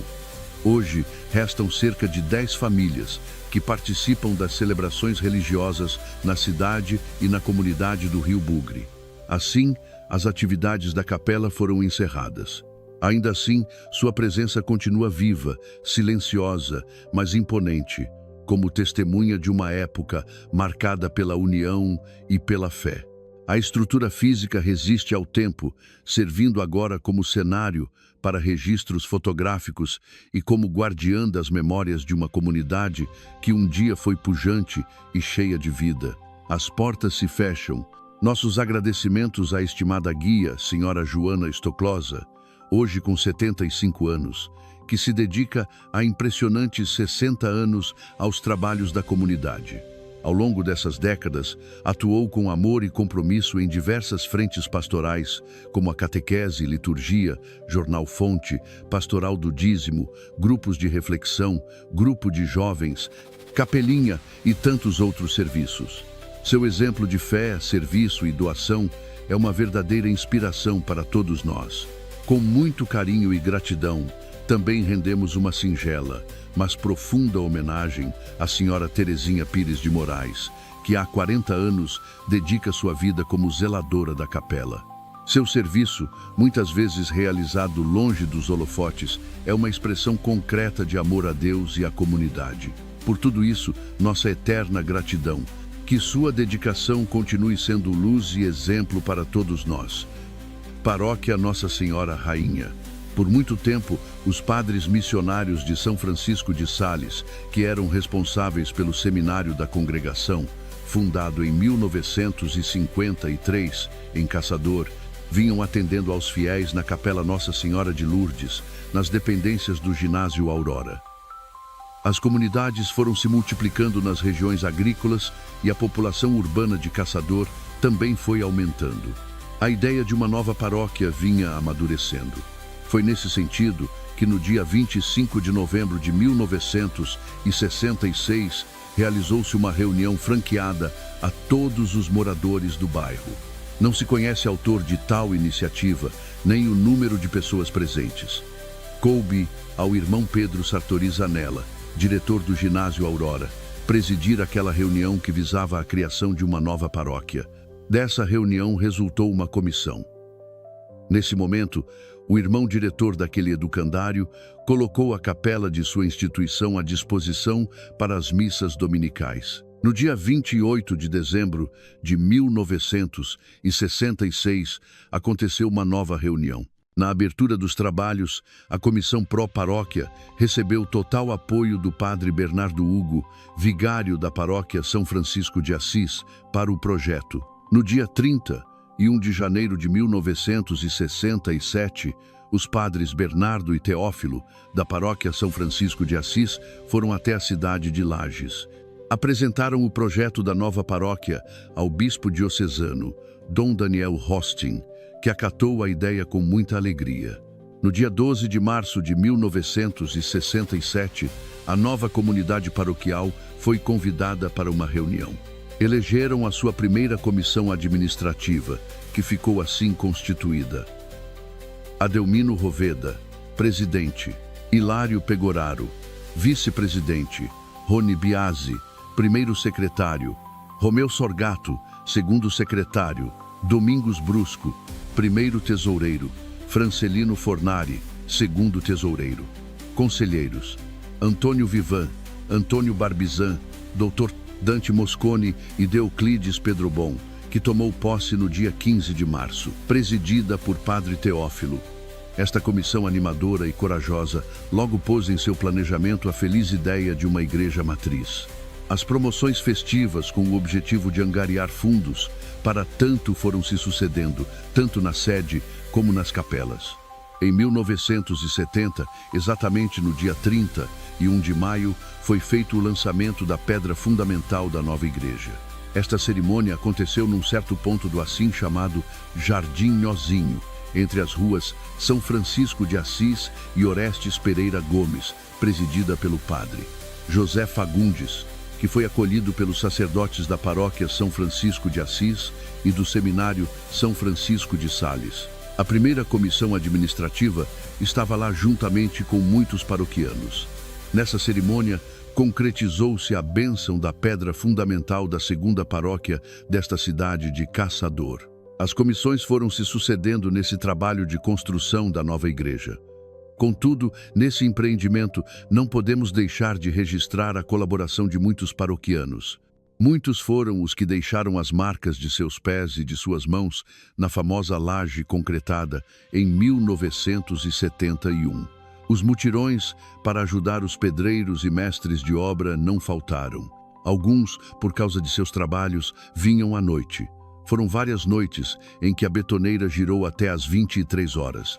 Speaker 1: Hoje, restam cerca de 10 famílias que participam das celebrações religiosas na cidade e na comunidade do Rio Bugre. Assim, as atividades da capela foram encerradas. Ainda assim, sua presença continua viva, silenciosa, mas imponente, como testemunha de uma época marcada pela união e pela fé. A estrutura física resiste ao tempo, servindo agora como cenário para registros fotográficos e como guardiã das memórias de uma comunidade que um dia foi pujante e cheia de vida. As portas se fecham. Nossos agradecimentos à estimada guia, Senhora Joana Estoclosa, hoje com 75 anos, que se dedica há impressionantes 60 anos aos trabalhos da comunidade. Ao longo dessas décadas, atuou com amor e compromisso em diversas frentes pastorais, como a catequese, liturgia, jornal Fonte, pastoral do dízimo, grupos de reflexão, grupo de jovens, capelinha e tantos outros serviços. Seu exemplo de fé, serviço e doação é uma verdadeira inspiração para todos nós. Com muito carinho e gratidão, também rendemos uma singela, mas profunda homenagem à senhora Terezinha Pires de Moraes, que há 40 anos dedica sua vida como zeladora da capela. Seu serviço, muitas vezes realizado longe dos holofotes, é uma expressão concreta de amor a Deus e à comunidade. Por tudo isso, nossa eterna gratidão. Que sua dedicação continue sendo luz e exemplo para todos nós. Paróquia Nossa Senhora Rainha. Por muito tempo, os padres missionários de São Francisco de Sales, que eram responsáveis pelo Seminário da Congregação, fundado em 1953, em Caçador, vinham atendendo aos fiéis na Capela Nossa Senhora de Lourdes, nas dependências do Ginásio Aurora. As comunidades foram se multiplicando nas regiões agrícolas e a população urbana de Caçador também foi aumentando. A ideia de uma nova paróquia vinha amadurecendo. Foi nesse sentido que no dia 25 de novembro de 1966 realizou-se uma reunião franqueada a todos os moradores do bairro. Não se conhece autor de tal iniciativa, nem o número de pessoas presentes. Coube ao irmão Pedro Sartori Zanella, diretor do Ginásio Aurora, presidir aquela reunião que visava a criação de uma nova paróquia. Dessa reunião resultou uma comissão. Nesse momento, o irmão diretor daquele educandário colocou a capela de sua instituição à disposição para as missas dominicais. No dia 28 de dezembro de 1966, aconteceu uma nova reunião. Na abertura dos trabalhos, a Comissão Pró-Paróquia recebeu total apoio do padre Bernardo Hugo, vigário da paróquia São Francisco de Assis, para o projeto. No dia 31 de janeiro de 1967, os padres Bernardo e Teófilo, da paróquia São Francisco de Assis, foram até a cidade de Lages. Apresentaram o projeto da nova paróquia ao bispo diocesano, Dom Daniel Hostin, que acatou a ideia com muita alegria. No dia 12 de março de 1967, a nova comunidade paroquial foi convidada para uma reunião. Elegeram a sua primeira comissão administrativa, que ficou assim constituída. Adelmino Roveda, presidente. Hilário Pegoraro, vice-presidente. Rony Biasi, primeiro secretário. Romeu Sorgato, segundo secretário. Domingos Brusco, primeiro tesoureiro. Francelino Fornari, segundo tesoureiro. Conselheiros: Antônio Vivan, Antônio Barbizan, Dr. Dante Moscone e Deoclides Pedrobon, que tomou posse no dia 15 de março, presidida por Padre Teófilo. Esta comissão animadora e corajosa logo pôs em seu planejamento a feliz ideia de uma igreja matriz. As promoções festivas com o objetivo de angariar fundos para tanto foram se sucedendo, tanto na sede como nas capelas. Em 1970, exatamente no dia 31 de maio, foi feito o lançamento da pedra fundamental da nova igreja. Esta cerimônia aconteceu num certo ponto do assim chamado Jardim Nhozinho, entre as ruas São Francisco de Assis e Orestes Pereira Gomes, presidida pelo padre José Fagundes, que foi acolhido pelos sacerdotes da paróquia São Francisco de Assis e do seminário São Francisco de Sales. A primeira comissão administrativa estava lá juntamente com muitos paroquianos. Nessa cerimônia, concretizou-se a bênção da pedra fundamental da segunda paróquia desta cidade de Caçador. As comissões foram se sucedendo nesse trabalho de construção da nova igreja. Contudo, nesse empreendimento, não podemos deixar de registrar a colaboração de muitos paroquianos. Muitos foram os que deixaram as marcas de seus pés e de suas mãos na famosa laje concretada em 1971. Os mutirões para ajudar os pedreiros e mestres de obra não faltaram. Alguns, por causa de seus trabalhos, vinham à noite. Foram várias noites em que a betoneira girou até às 23 horas.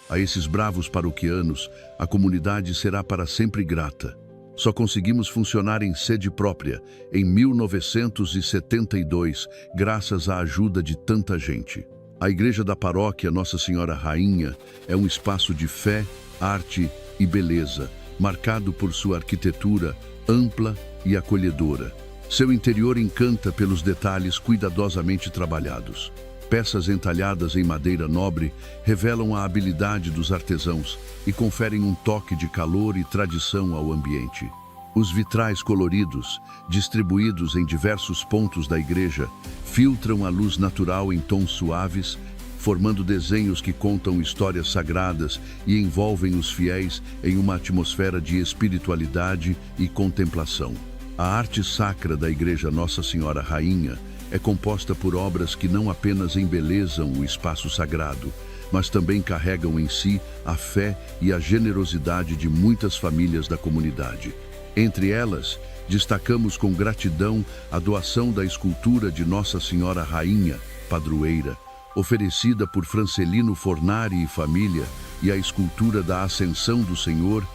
Speaker 1: A esses bravos paroquianos, a comunidade será para sempre grata. Só conseguimos funcionar em sede própria em 1972, graças à ajuda de tanta gente. A Igreja da Paróquia Nossa Senhora Rainha é um espaço de fé, arte e beleza, marcado por sua arquitetura ampla e acolhedora. Seu interior encanta pelos detalhes cuidadosamente trabalhados. Peças entalhadas em madeira nobre revelam a habilidade dos artesãos e conferem um toque de calor e tradição ao ambiente. Os vitrais coloridos, distribuídos em diversos pontos da igreja, filtram a luz natural em tons suaves, formando desenhos que contam histórias sagradas e envolvem os fiéis em uma atmosfera de espiritualidade e contemplação. A arte sacra da Igreja Nossa Senhora Rainha é composta por obras que não apenas embelezam o espaço sagrado, mas também carregam em si a fé e a generosidade de muitas famílias da comunidade. Entre elas, destacamos com gratidão a doação da escultura de Nossa Senhora Rainha, padroeira, oferecida por Francelino Fornari e família, e a escultura da Ascensão do Senhor,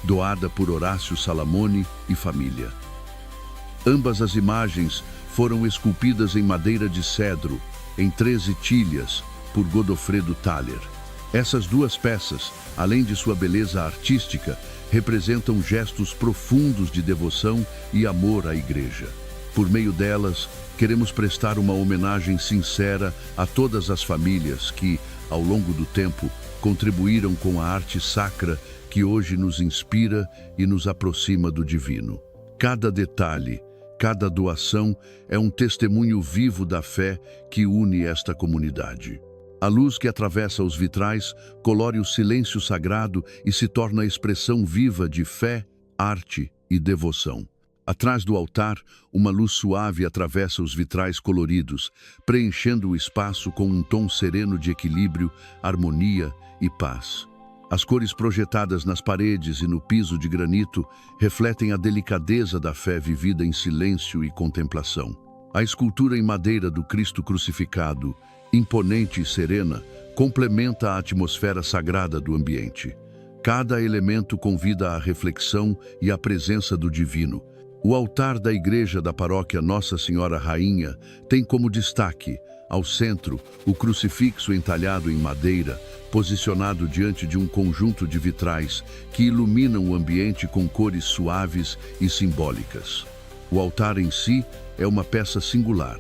Speaker 1: doada por Horácio Salamone e família. Ambas as imagens foram esculpidas em madeira de cedro, em 13 tilhas, por Godofredo Thaler. Essas duas peças, além de sua beleza artística, representam gestos profundos de devoção e amor à Igreja. Por meio delas, queremos prestar uma homenagem sincera a todas as famílias que, ao longo do tempo, contribuíram com a arte sacra que hoje nos inspira e nos aproxima do divino. Cada detalhe, cada doação é um testemunho vivo da fé que une esta comunidade. A luz que atravessa os vitrais colore o silêncio sagrado e se torna a expressão viva de fé, arte e devoção. Atrás do altar, uma luz suave atravessa os vitrais coloridos, preenchendo o espaço com um tom sereno de equilíbrio, harmonia e paz. As cores projetadas nas paredes e no piso de granito refletem a delicadeza da fé vivida em silêncio e contemplação. A escultura em madeira do Cristo crucificado, imponente e serena, complementa a atmosfera sagrada do ambiente. Cada elemento convida à reflexão e à presença do divino. O altar da Igreja da Paróquia Nossa Senhora Rainha tem como destaque, ao centro, o crucifixo entalhado em madeira, posicionado diante de um conjunto de vitrais que iluminam o ambiente com cores suaves e simbólicas. O altar em si é uma peça singular.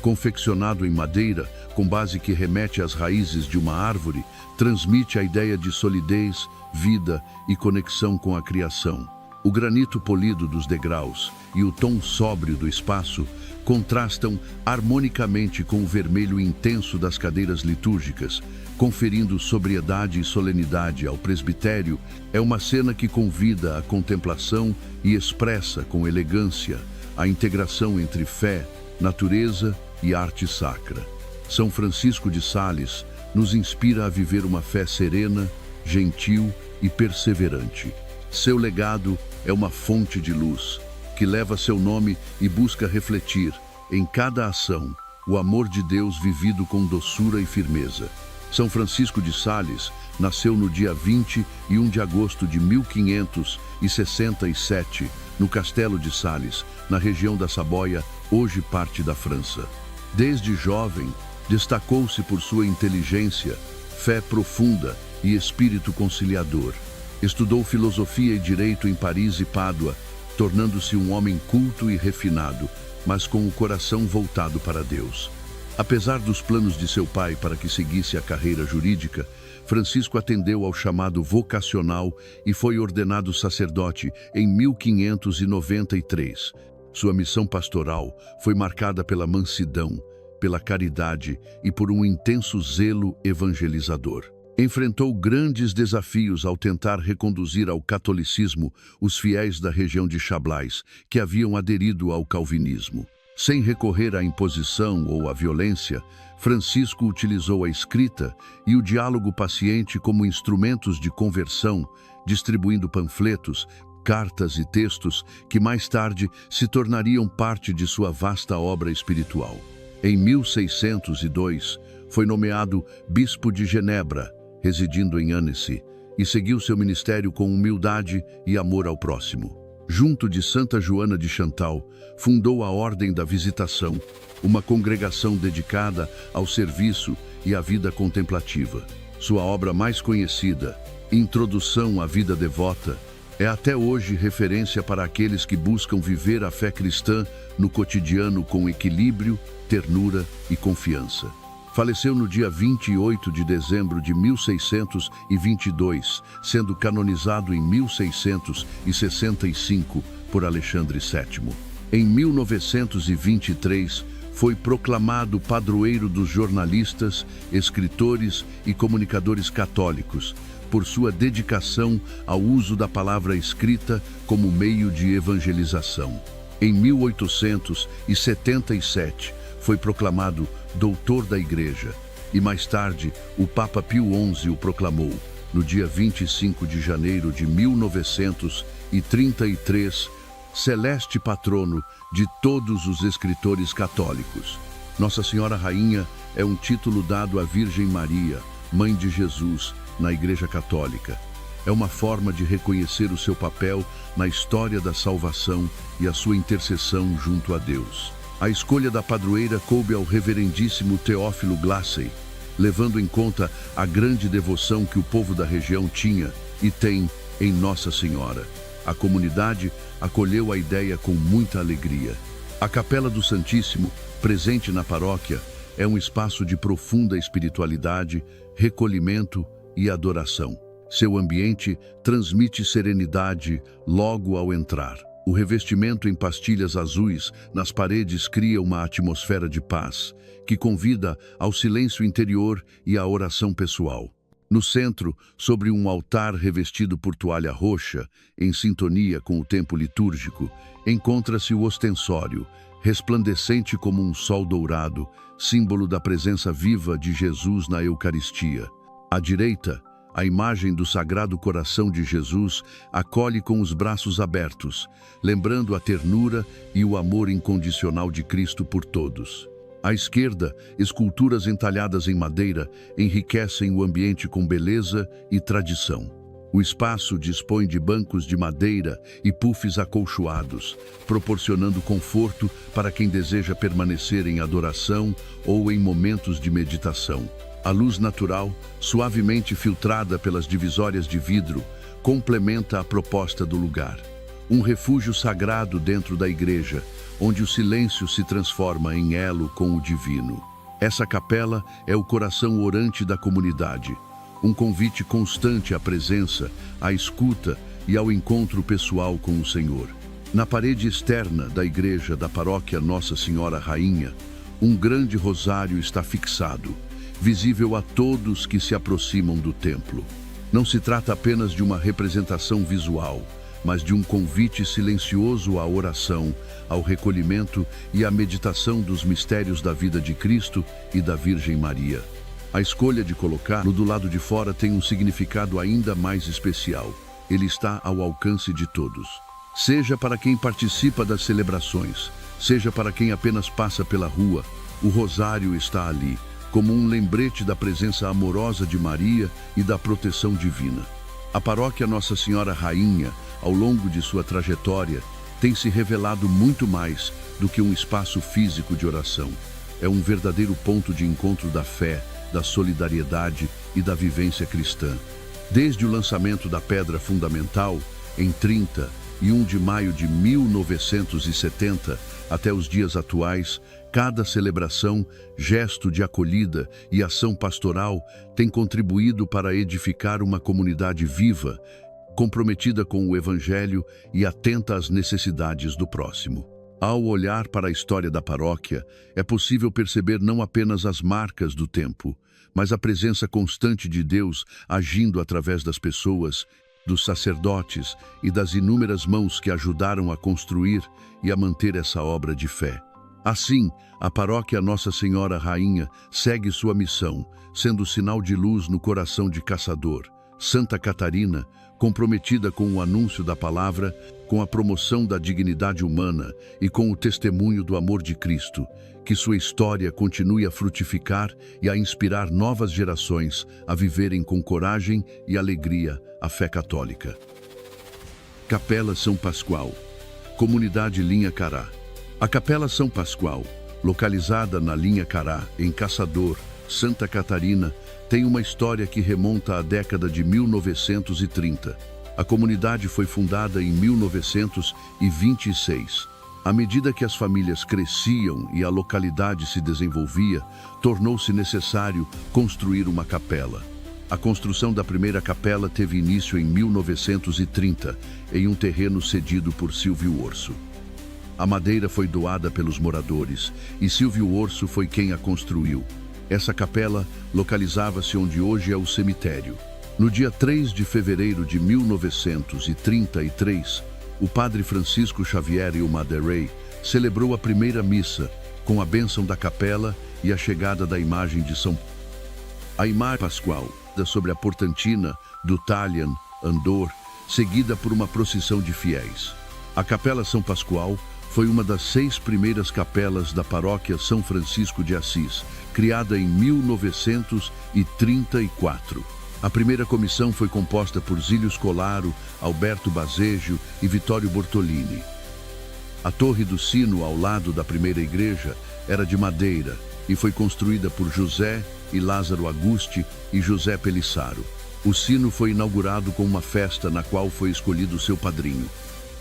Speaker 1: Confeccionado em madeira, com base que remete às raízes de uma árvore, transmite a ideia de solidez, vida e conexão com a criação. O granito polido dos degraus e o tom sóbrio do espaço contrastam harmonicamente com o vermelho intenso das cadeiras litúrgicas, conferindo sobriedade e solenidade ao presbitério. É uma cena que convida à contemplação e expressa com elegância a integração entre fé, natureza e arte sacra. São Francisco de Sales nos inspira a viver uma fé serena, gentil e perseverante. Seu legado é uma fonte de luz, que leva seu nome e busca refletir, em cada ação, o amor de Deus vivido com doçura e firmeza. São Francisco de Sales nasceu no dia 21 de agosto de 1567, no Castelo de Sales, na região da Saboia, hoje parte da França. Desde jovem, destacou-se por sua inteligência, fé profunda e espírito conciliador. Estudou filosofia e direito em Paris e Pádua, tornando-se um homem culto e refinado, mas com o coração voltado para Deus. Apesar dos planos de seu pai para que seguisse a carreira jurídica, Francisco atendeu ao chamado vocacional e foi ordenado sacerdote em 1593. Sua missão pastoral foi marcada pela mansidão, pela caridade e por um intenso zelo evangelizador. Enfrentou grandes desafios ao tentar reconduzir ao catolicismo os fiéis da região de Chablais, que haviam aderido ao calvinismo. Sem recorrer à imposição ou à violência, Francisco utilizou a escrita e o diálogo paciente como instrumentos de conversão, distribuindo panfletos, cartas e textos que mais tarde se tornariam parte de sua vasta obra espiritual. Em 1602, foi nomeado bispo de Genebra, residindo em Annecy, e seguiu seu ministério com humildade e amor ao próximo. Junto de Santa Joana de Chantal, fundou a Ordem da Visitação, uma congregação dedicada ao serviço e à vida contemplativa. Sua obra mais conhecida, Introdução à Vida Devota, é até hoje referência para aqueles que buscam viver a fé cristã no cotidiano com equilíbrio, ternura e confiança. Faleceu no dia 28 de dezembro de 1622, sendo canonizado em 1665 por Alexandre VII. Em 1923, foi proclamado padroeiro dos jornalistas, escritores e comunicadores católicos, por sua dedicação ao uso da palavra escrita como meio de evangelização. Em 1877, foi proclamado doutor da Igreja, e mais tarde o Papa Pio XI o proclamou, no dia 25 de janeiro de 1933, celeste patrono de todos os escritores católicos. Nossa Senhora Rainha é um título dado à Virgem Maria, Mãe de Jesus, na Igreja Católica. É uma forma de reconhecer o seu papel na história da salvação e a sua intercessão junto a Deus. A escolha da padroeira coube ao reverendíssimo Teófilo Glassey, levando em conta a grande devoção que o povo da região tinha e tem em Nossa Senhora. A comunidade acolheu a ideia com muita alegria. A Capela do Santíssimo, presente na paróquia, é um espaço de profunda espiritualidade, recolhimento e adoração. Seu ambiente transmite serenidade logo ao entrar. O revestimento em pastilhas azuis nas paredes cria uma atmosfera de paz, que convida ao silêncio interior e à oração pessoal. No centro, sobre um altar revestido por toalha roxa, em sintonia com o tempo litúrgico, encontra-se o ostensório, resplandecente como um sol dourado, símbolo da presença viva de Jesus na Eucaristia. À direita, a imagem do Sagrado Coração de Jesus acolhe com os braços abertos, lembrando a ternura e o amor incondicional de Cristo por todos. À esquerda, esculturas entalhadas em madeira enriquecem o ambiente com beleza e tradição. O espaço dispõe de bancos de madeira e puffs acolchoados, proporcionando conforto para quem deseja permanecer em adoração ou em momentos de meditação. A luz natural, suavemente filtrada pelas divisórias de vidro, complementa a proposta do lugar. Um refúgio sagrado dentro da igreja, onde o silêncio se transforma em elo com o divino. Essa capela é o coração orante da comunidade, um convite constante à presença, à escuta e ao encontro pessoal com o Senhor. Na parede externa da igreja da paróquia Nossa Senhora Rainha, um grande rosário está fixado, visível a todos que se aproximam do templo. Não se trata apenas de uma representação visual, mas de um convite silencioso à oração, ao recolhimento e à meditação dos mistérios da vida de Cristo e da Virgem Maria. A escolha de colocá-lo do lado de fora tem um significado ainda mais especial. Ele está ao alcance de todos. Seja para quem participa das celebrações, seja para quem apenas passa pela rua, o rosário está ali, como um lembrete da presença amorosa de Maria e da proteção divina. A paróquia Nossa Senhora Rainha, ao longo de sua trajetória, tem se revelado muito mais do que um espaço físico de oração. É um verdadeiro ponto de encontro da fé, da solidariedade e da vivência cristã. Desde o lançamento da pedra fundamental, em 31 de maio de 1970, até os dias atuais, cada celebração, gesto de acolhida e ação pastoral tem contribuído para edificar uma comunidade viva, comprometida com o Evangelho e atenta às necessidades do próximo. Ao olhar para a história da paróquia, é possível perceber não apenas as marcas do tempo, mas a presença constante de Deus agindo através das pessoas, dos sacerdotes e das inúmeras mãos que ajudaram a construir e a manter essa obra de fé. Assim, a paróquia Nossa Senhora Rainha segue sua missão, sendo sinal de luz no coração de Caçador, Santa Catarina, comprometida com o anúncio da palavra, com a promoção da dignidade humana e com o testemunho do amor de Cristo, que sua história continue a frutificar e a inspirar novas gerações a viverem com coragem e alegria a fé católica. Capela São Pascoal, Comunidade Linha Cará. A Capela São Pascoal, localizada na Linha Cará, em Caçador, Santa Catarina, tem uma história que remonta à década de 1930. A comunidade foi fundada em 1926. À medida que as famílias cresciam e a localidade se desenvolvia, tornou-se necessário construir uma capela. A construção da primeira capela teve início em 1930, em um terreno cedido por Silvio Orso. A madeira foi doada pelos moradores e Silvio Orso foi quem a construiu. Essa capela localizava-se onde hoje é o cemitério. No dia 3 de fevereiro de 1933, o padre Francisco Xavier Ilmaderrey celebrou a primeira missa, com a bênção da capela e a chegada da imagem de São Paulo. A imagem pascual, sobre a portantina do Talhan, Andor, seguida por uma procissão de fiéis. A Capela São Pascoal foi uma das 6 primeiras capelas da paróquia São Francisco de Assis, criada em 1934. A primeira comissão foi composta por Zílio Scolaro, Alberto Baseggio e Vittorio Bortolini. A torre do sino ao lado da primeira igreja era de madeira e foi construída por José e Lázaro Agusti e José Pelissaro. O sino foi inaugurado com uma festa na qual foi escolhido seu padrinho,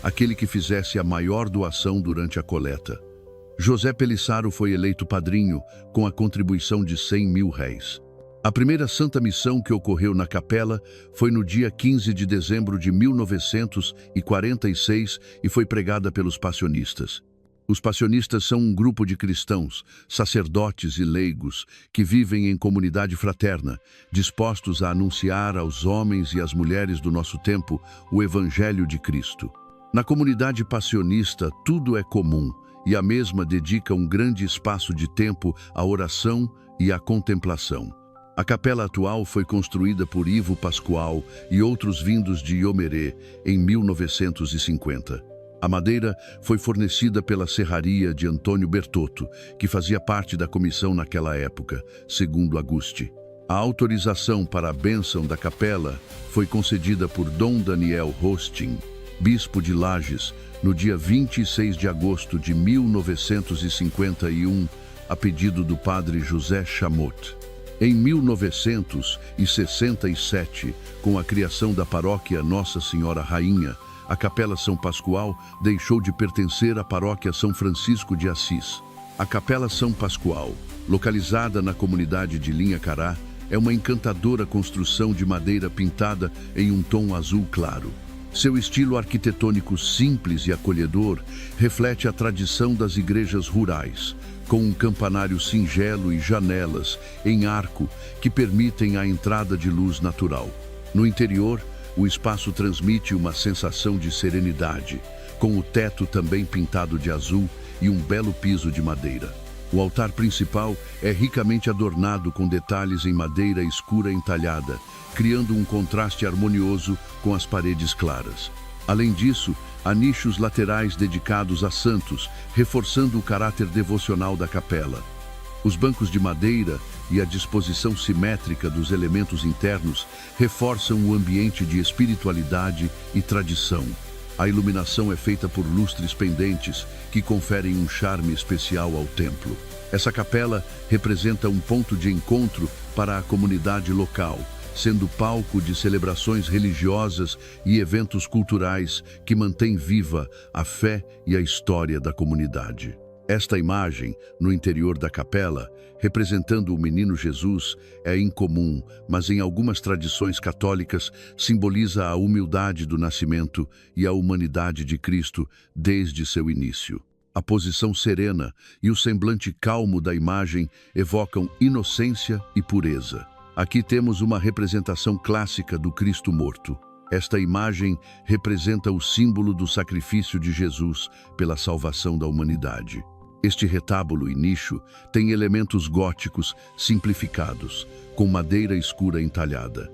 Speaker 1: aquele que fizesse a maior doação durante a coleta. José Pelissaro foi eleito padrinho com a contribuição de 100 mil réis. A primeira santa missão que ocorreu na capela foi no dia 15 de dezembro de 1946 e foi pregada pelos passionistas. Os passionistas são um grupo de cristãos, sacerdotes e leigos que vivem em comunidade fraterna, dispostos a anunciar aos homens e às mulheres do nosso tempo o Evangelho de Cristo. Na comunidade passionista, tudo é comum e a mesma dedica um grande espaço de tempo à oração e à contemplação. A capela atual foi construída por Ivo Pascoal e outros vindos de Iomerê em 1950. A madeira foi fornecida pela serraria de Antônio Bertotto, que fazia parte da comissão naquela época, segundo Agusti. A autorização para a bênção da capela foi concedida por Dom Daniel Hosting, bispo de Lages, no dia 26 de agosto de 1951, a pedido do padre José Chamot. Em 1967, com a criação da paróquia Nossa Senhora Rainha, a Capela São Pascoal deixou de pertencer à paróquia São Francisco de Assis. A Capela São Pascoal, localizada na comunidade de Linha Cará, é uma encantadora construção de madeira pintada em um tom azul claro. Seu estilo arquitetônico simples e acolhedor reflete a tradição das igrejas rurais, com um campanário singelo e janelas em arco que permitem a entrada de luz natural. No interior, o espaço transmite uma sensação de serenidade, com o teto também pintado de azul e um belo piso de madeira. O altar principal é ricamente adornado com detalhes em madeira escura entalhada, criando um contraste harmonioso com as paredes claras. Além disso, há nichos laterais dedicados a santos, reforçando o caráter devocional da capela. Os bancos de madeira e a disposição simétrica dos elementos internos reforçam o ambiente de espiritualidade e tradição. A iluminação é feita por lustres pendentes que conferem um charme especial ao templo. Essa capela representa um ponto de encontro para a comunidade local, sendo palco de celebrações religiosas e eventos culturais que mantêm viva a fé e a história da comunidade. Esta imagem, no interior da capela, representando o menino Jesus, é incomum, mas em algumas tradições católicas simboliza a humildade do nascimento e a humanidade de Cristo desde seu início. A posição serena e o semblante calmo da imagem evocam inocência e pureza. Aqui temos uma representação clássica do Cristo morto. Esta imagem representa o símbolo do sacrifício de Jesus pela salvação da humanidade. Este retábulo e nicho tem elementos góticos simplificados, com madeira escura entalhada.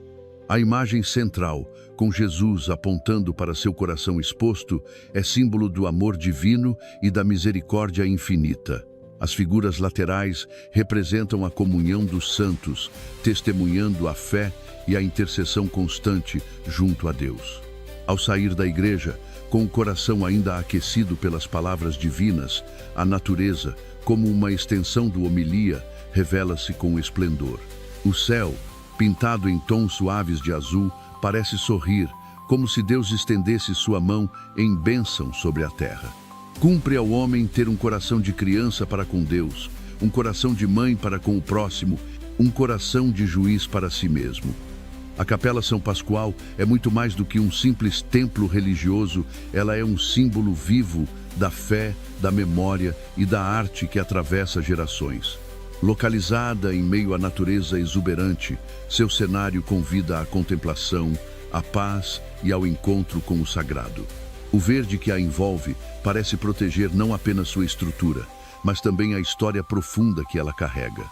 Speaker 1: A imagem central, com Jesus apontando para seu coração exposto, é símbolo do amor divino e da misericórdia infinita. As figuras laterais representam a comunhão dos santos, testemunhando a fé e a intercessão constante junto a Deus. Ao sair da igreja, com o coração ainda aquecido pelas palavras divinas, a natureza, como uma extensão do homilia, revela-se com esplendor. O céu, pintado em tons suaves de azul, parece sorrir, como se Deus estendesse sua mão em bênção sobre a terra. Cumpre ao homem ter um coração de criança para com Deus, um coração de mãe para com o próximo, um coração de juiz para si mesmo. A Capela São Pascoal é muito mais do que um simples templo religioso, ela é um símbolo vivo da fé, da memória e da arte que atravessa gerações. Localizada em meio à natureza exuberante, seu cenário convida à contemplação, à paz e ao encontro com o sagrado. O verde que a envolve parece proteger não apenas sua estrutura, mas também a história profunda que ela carrega.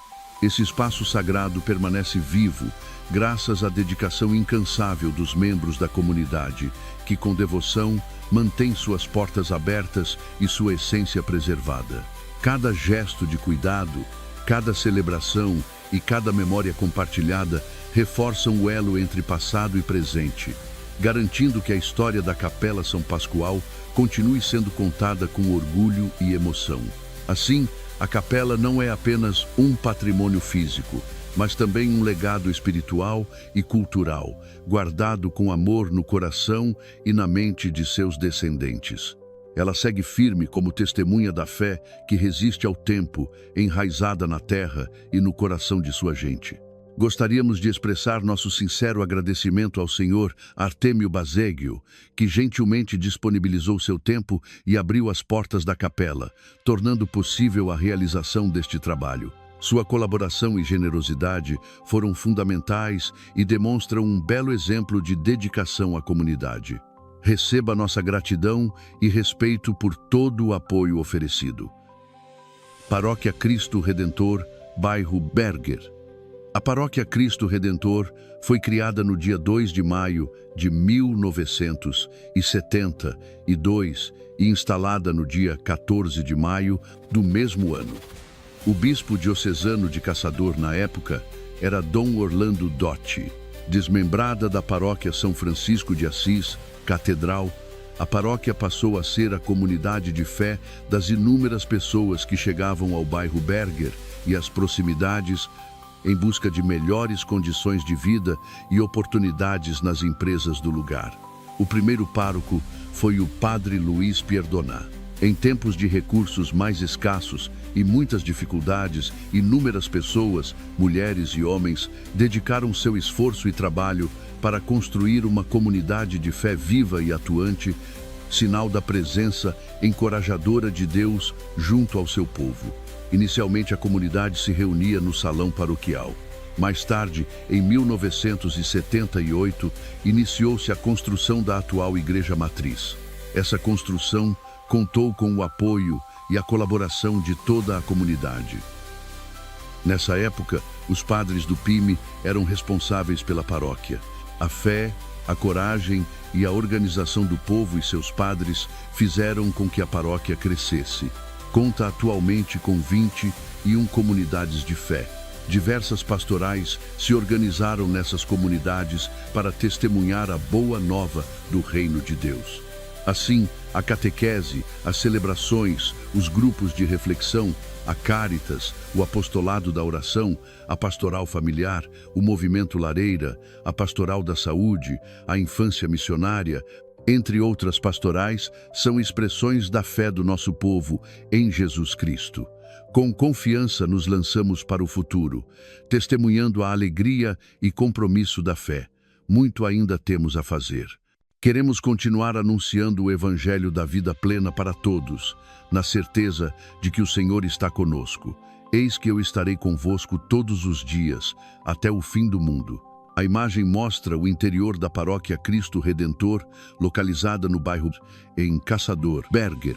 Speaker 1: Esse espaço sagrado permanece vivo graças à dedicação incansável dos membros da comunidade, que com devoção mantém suas portas abertas e sua essência preservada. Cada gesto de cuidado, cada celebração e cada memória compartilhada reforçam o elo entre passado e presente, garantindo que a história da Capela São Pascoal continue sendo contada com orgulho e emoção. Assim, a capela não é apenas um patrimônio físico, mas também um legado espiritual e cultural, guardado com amor no coração e na mente de seus descendentes. Ela segue firme como testemunha da fé que resiste ao tempo, enraizada na terra e no coração de sua gente. Gostaríamos de expressar nosso sincero agradecimento ao Sr. Artêmio Baseggio, que gentilmente disponibilizou seu tempo e abriu as portas da capela, tornando possível a realização deste trabalho. Sua colaboração e generosidade foram fundamentais e demonstram um belo exemplo de dedicação à comunidade. Receba nossa gratidão e respeito por todo o apoio oferecido. Paróquia Cristo Redentor, bairro Berger. A Paróquia Cristo Redentor foi criada no dia 2 de maio de 1972 e instalada no dia 14 de maio do mesmo ano. O bispo diocesano de Caçador na época era Dom Orlando Dotti. Desmembrada da Paróquia São Francisco de Assis, Catedral, a paróquia passou a ser a comunidade de fé das inúmeras pessoas que chegavam ao bairro Berger e às proximidades em busca de melhores condições de vida e oportunidades nas empresas do lugar. O primeiro pároco foi o padre Luiz Pierdonà. Em tempos de recursos mais escassos e muitas dificuldades, inúmeras pessoas, mulheres e homens, dedicaram seu esforço e trabalho para construir uma comunidade de fé viva e atuante, sinal da presença encorajadora de Deus junto ao seu povo. Inicialmente, a comunidade se reunia no salão paroquial. Mais tarde, em 1978, iniciou-se a construção da atual Igreja Matriz. Essa construção contou com o apoio e a colaboração de toda a comunidade. Nessa época, os padres do PIME eram responsáveis pela paróquia. A fé, a coragem e a organização do povo e seus padres fizeram com que a paróquia crescesse. Conta atualmente com 21 comunidades de fé. Diversas pastorais se organizaram nessas comunidades para testemunhar a boa nova do Reino de Deus. Assim, a catequese, as celebrações, os grupos de reflexão, a Cáritas, o apostolado da oração, a pastoral familiar, o movimento Lareira, a pastoral da saúde, a infância missionária, entre outras pastorais, são expressões da fé do nosso povo em Jesus Cristo. Com confiança nos lançamos para o futuro, testemunhando a alegria e compromisso da fé. Muito ainda temos a fazer. Queremos continuar anunciando o Evangelho da vida plena para todos, na certeza de que o Senhor está conosco. Eis que eu estarei convosco todos os dias, até o fim do mundo. A imagem mostra o interior da Paróquia Cristo Redentor, localizada no bairro em Caçador, Berger.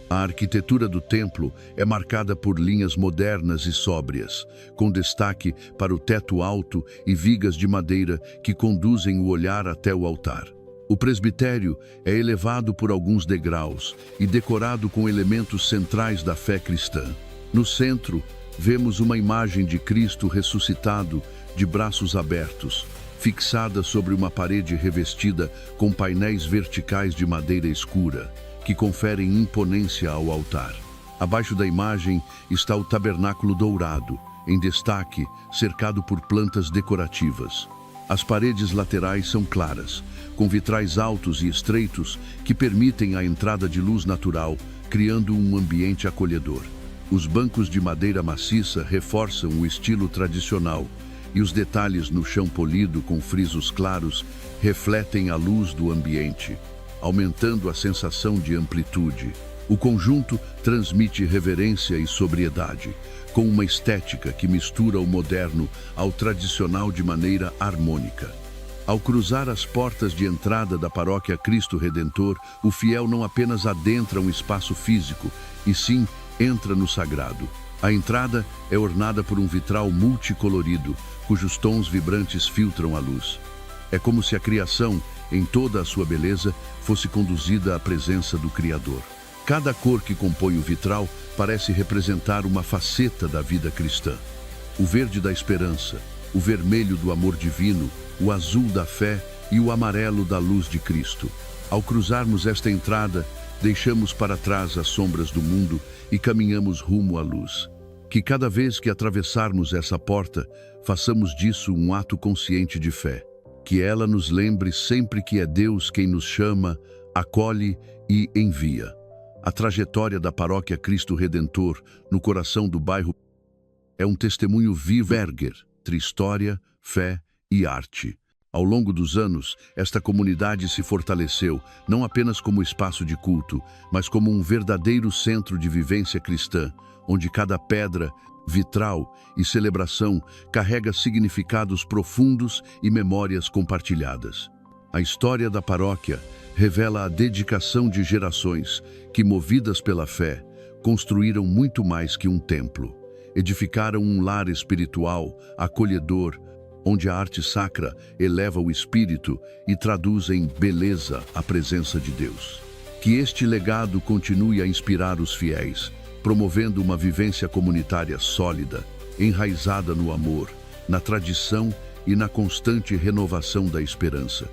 Speaker 1: A arquitetura do templo é marcada por linhas modernas e sóbrias, com destaque para o teto alto e vigas de madeira que conduzem o olhar até o altar. O presbitério é elevado por alguns degraus e decorado com elementos centrais da fé cristã. No centro, vemos uma imagem de Cristo ressuscitado, de braços abertos, fixada sobre uma parede revestida com painéis verticais de madeira escura, que conferem imponência ao altar. Abaixo da imagem está o tabernáculo dourado, em destaque, cercado por plantas decorativas. As paredes laterais são claras, com vitrais altos e estreitos que permitem a entrada de luz natural, criando um ambiente acolhedor. Os bancos de madeira maciça reforçam o estilo tradicional, e os detalhes no chão polido com frisos claros refletem a luz do ambiente, aumentando a sensação de amplitude. O conjunto transmite reverência e sobriedade, com uma estética que mistura o moderno ao tradicional de maneira harmônica. Ao cruzar as portas de entrada da paróquia Cristo Redentor, o fiel não apenas adentra um espaço físico, e sim entra no sagrado. A entrada é ornada por um vitral multicolorido, cujos tons vibrantes filtram a luz. É como se a criação, em toda a sua beleza, fosse conduzida à presença do Criador. Cada cor que compõe o vitral parece representar uma faceta da vida cristã. O verde da esperança, o vermelho do amor divino, o azul da fé e o amarelo da luz de Cristo. Ao cruzarmos esta entrada, deixamos para trás as sombras do mundo e caminhamos rumo à luz. Que cada vez que atravessarmos essa porta, façamos disso um ato consciente de fé. Que ela nos lembre sempre que é Deus quem nos chama, acolhe e envia. A trajetória da paróquia Cristo Redentor no coração do bairro é um testemunho vivo entre história, fé e arte. Ao longo dos anos, esta comunidade se fortaleceu, não apenas como espaço de culto, mas como um verdadeiro centro de vivência cristã, onde cada pedra, vitral e celebração carrega significados profundos e memórias compartilhadas. A história da paróquia revela a dedicação de gerações que, movidas pela fé, construíram muito mais que um templo. Edificaram um lar espiritual, acolhedor, onde a arte sacra eleva o espírito e traduz em beleza a presença de Deus. Que este legado continue a inspirar os fiéis, promovendo uma vivência comunitária sólida, enraizada no amor, na tradição e na constante renovação da esperança.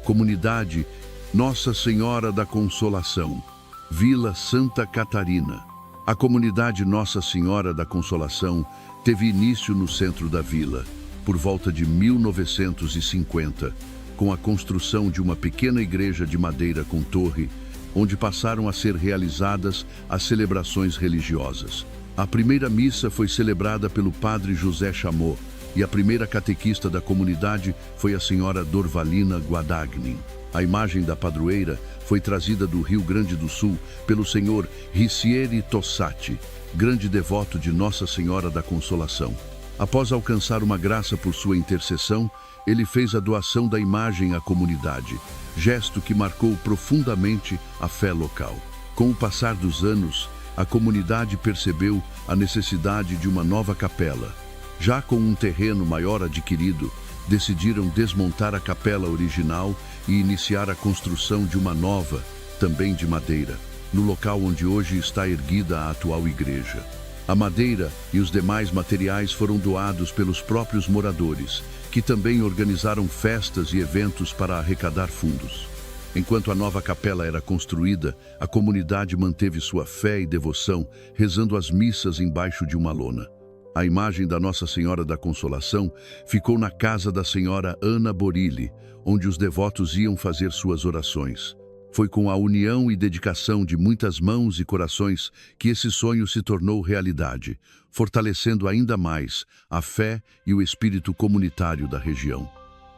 Speaker 1: Comunidade Nossa Senhora da Consolação, Vila Santa Catarina. A comunidade Nossa Senhora da Consolação teve início no centro da vila, por volta de 1950, com a construção de uma pequena igreja de madeira com torre, onde passaram a ser realizadas as celebrações religiosas. A primeira missa foi celebrada pelo padre José Chamot, e a primeira catequista da comunidade foi a senhora Dorvalina Guadagnin. A imagem da padroeira foi trazida do Rio Grande do Sul pelo senhor Ricieri Tossati, grande devoto de Nossa Senhora da Consolação. Após alcançar uma graça por sua intercessão, ele fez a doação da imagem à comunidade, gesto que marcou profundamente a fé local. Com o passar dos anos, a comunidade percebeu a necessidade de uma nova capela. Já com um terreno maior adquirido, decidiram desmontar a capela original e iniciar a construção de uma nova, também de madeira, no local onde hoje está erguida a atual igreja. A madeira e os demais materiais foram doados pelos próprios moradores, que também organizaram festas e eventos para arrecadar fundos. Enquanto a nova capela era construída, a comunidade manteve sua fé e devoção, rezando as missas embaixo de uma lona. A imagem da Nossa Senhora da Consolação ficou na casa da senhora Ana Borilli, onde os devotos iam fazer suas orações. Foi com a união e dedicação de muitas mãos e corações que esse sonho se tornou realidade, fortalecendo ainda mais a fé e o espírito comunitário da região.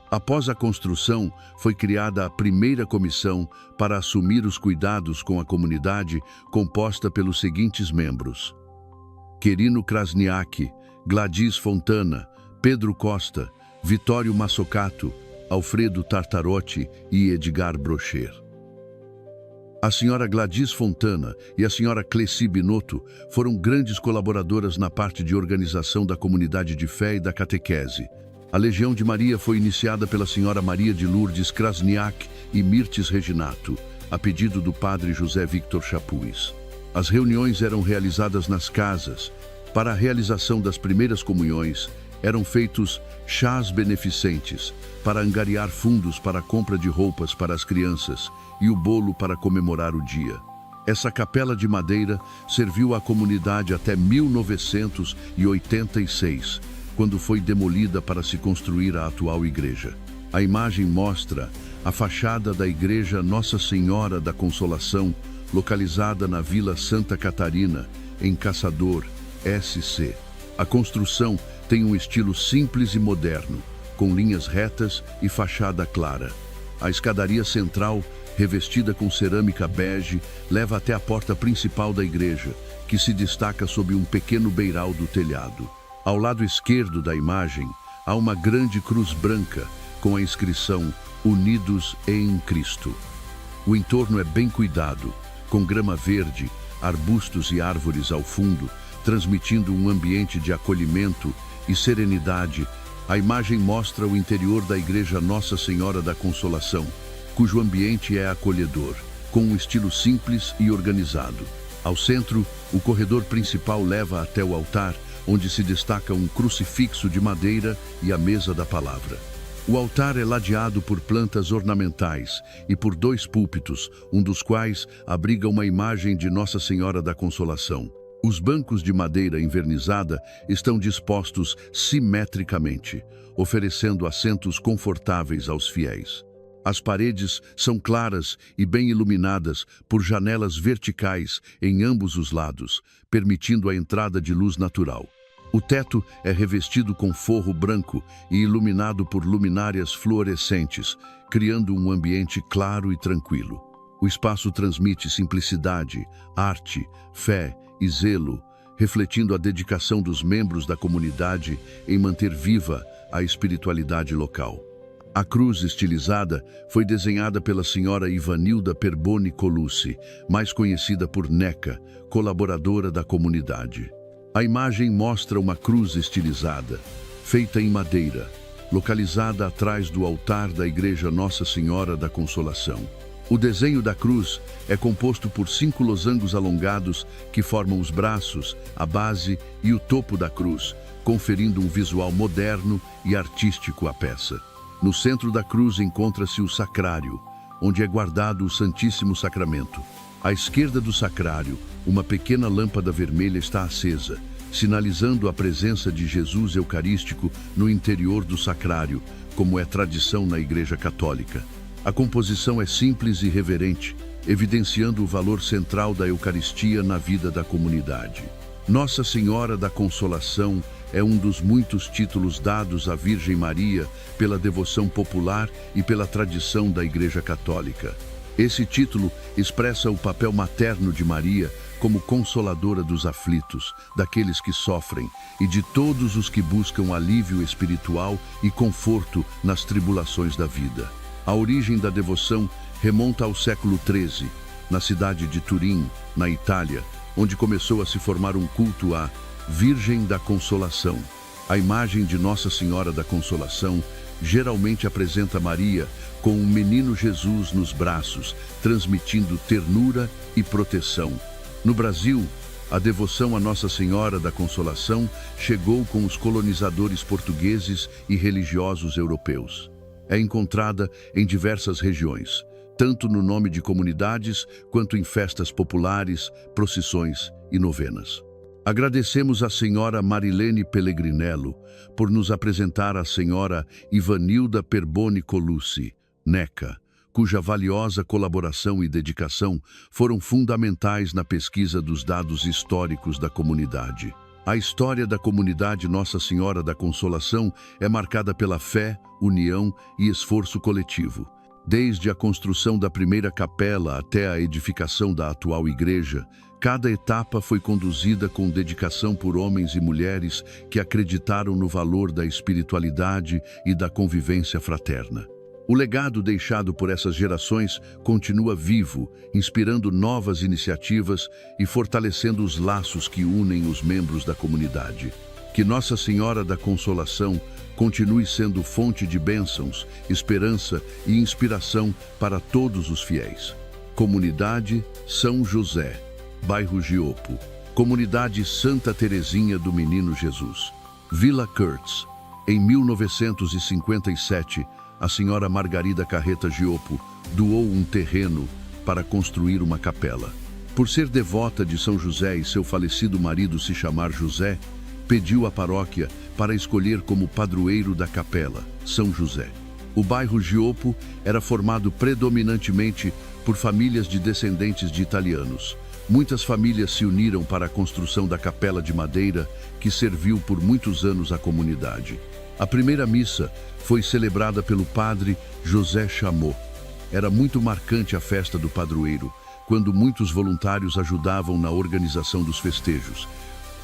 Speaker 1: Após a construção, foi criada a primeira comissão para assumir os cuidados com a comunidade, composta pelos seguintes membros: Querino Krasniak, Gladys Fontana, Pedro Costa, Vitório Massocato, Alfredo Tartarotti e Edgar Brocher. A senhora Gladys Fontana e a senhora Cleci Binotto foram grandes colaboradoras na parte de organização da comunidade de fé e da catequese. A Legião de Maria foi iniciada pela senhora Maria de Lourdes Krasniak e Mirtes Reginato, a pedido do padre José Victor Chapuz. As reuniões eram realizadas nas casas. Para a realização das primeiras comunhões, eram feitos chás beneficentes para angariar fundos para a compra de roupas para as crianças e o bolo para comemorar o dia. Essa capela de madeira serviu à comunidade até 1986, quando foi demolida para se construir a atual igreja. A imagem mostra a fachada da Igreja Nossa Senhora da Consolação, localizada na Vila Santa Catarina, em Caçador, SC. A construção tem um estilo simples e moderno, com linhas retas e fachada clara. A escadaria central, revestida com cerâmica bege, leva até a porta principal da igreja, que se destaca sob um pequeno beiral do telhado. Ao lado esquerdo da imagem, há uma grande cruz branca, com a inscrição Unidos em Cristo. O entorno é bem cuidado, com grama verde, arbustos e árvores ao fundo, transmitindo um ambiente de acolhimento e serenidade. A imagem mostra o interior da Igreja Nossa Senhora da Consolação, cujo ambiente é acolhedor, com um estilo simples e organizado. Ao centro, o corredor principal leva até o altar, onde se destaca um crucifixo de madeira e a mesa da palavra. O altar é ladeado por plantas ornamentais e por 2 púlpitos, um dos quais abriga uma imagem de Nossa Senhora da Consolação. Os bancos de madeira envernizada estão dispostos simetricamente, oferecendo assentos confortáveis aos fiéis. As paredes são claras e bem iluminadas por janelas verticais em ambos os lados, permitindo a entrada de luz natural. O teto é revestido com forro branco e iluminado por luminárias fluorescentes, criando um ambiente claro e tranquilo. O espaço transmite simplicidade, arte, fé e zelo, refletindo a dedicação dos membros da comunidade em manter viva a espiritualidade local. A cruz estilizada foi desenhada pela senhora Ivanilda Perboni Colucci, mais conhecida por Neca, colaboradora da comunidade. A imagem mostra uma cruz estilizada, feita em madeira, localizada atrás do altar da Igreja Nossa Senhora da Consolação. O desenho da cruz é composto por 5 losangos alongados que formam os braços, a base e o topo da cruz, conferindo um visual moderno e artístico à peça. No centro da cruz encontra-se o sacrário, onde é guardado o Santíssimo Sacramento. À esquerda do sacrário, uma pequena lâmpada vermelha está acesa, sinalizando a presença de Jesus Eucarístico no interior do sacrário, como é tradição na Igreja Católica. A composição é simples e reverente, evidenciando o valor central da Eucaristia na vida da comunidade. Nossa Senhora da Consolação é um dos muitos títulos dados à Virgem Maria pela devoção popular e pela tradição da Igreja Católica. Esse título expressa o papel materno de Maria como consoladora dos aflitos, daqueles que sofrem e de todos os que buscam alívio espiritual e conforto nas tribulações da vida. A origem da devoção remonta ao século XIII, na cidade de Turim, na Itália, onde começou a se formar um culto à Virgem da Consolação. A imagem de Nossa Senhora da Consolação geralmente apresenta Maria com um menino Jesus nos braços, transmitindo ternura e proteção. No Brasil, a devoção a Nossa Senhora da Consolação chegou com os colonizadores portugueses e religiosos europeus. É encontrada em diversas regiões, tanto no nome de comunidades quanto em festas populares, procissões e novenas. Agradecemos à senhora Marilene Pellegrinello por nos apresentar a senhora Ivanilda Perboni Colucci, Neca, cuja valiosa colaboração e dedicação foram fundamentais na pesquisa dos dados históricos da comunidade. A história da comunidade Nossa Senhora da Consolação é marcada pela fé, união e esforço coletivo. Desde a construção da primeira capela até a edificação da atual igreja, cada etapa foi conduzida com dedicação por homens e mulheres que acreditaram no valor da espiritualidade e da convivência fraterna. O legado deixado por essas gerações continua vivo, inspirando novas iniciativas e fortalecendo os laços que unem os membros da comunidade. Que Nossa Senhora da Consolação continue sendo fonte de bênçãos, esperança e inspiração para todos os fiéis. Comunidade São José, bairro Giopo. Comunidade Santa Teresinha do Menino Jesus. Vila Kurtz. Em 1957, a senhora Margarida Carreta Giopo doou um terreno para construir uma capela. Por ser devota de São José e seu falecido marido se chamar José, pediu à paróquia para escolher como padroeiro da capela, São José. O bairro Giopo era formado predominantemente por famílias de descendentes de italianos. Muitas famílias se uniram para a construção da capela de madeira, que serviu por muitos anos à comunidade. A primeira missa foi celebrada pelo padre José Chamot. Era muito marcante a festa do padroeiro, quando muitos voluntários ajudavam na organização dos festejos.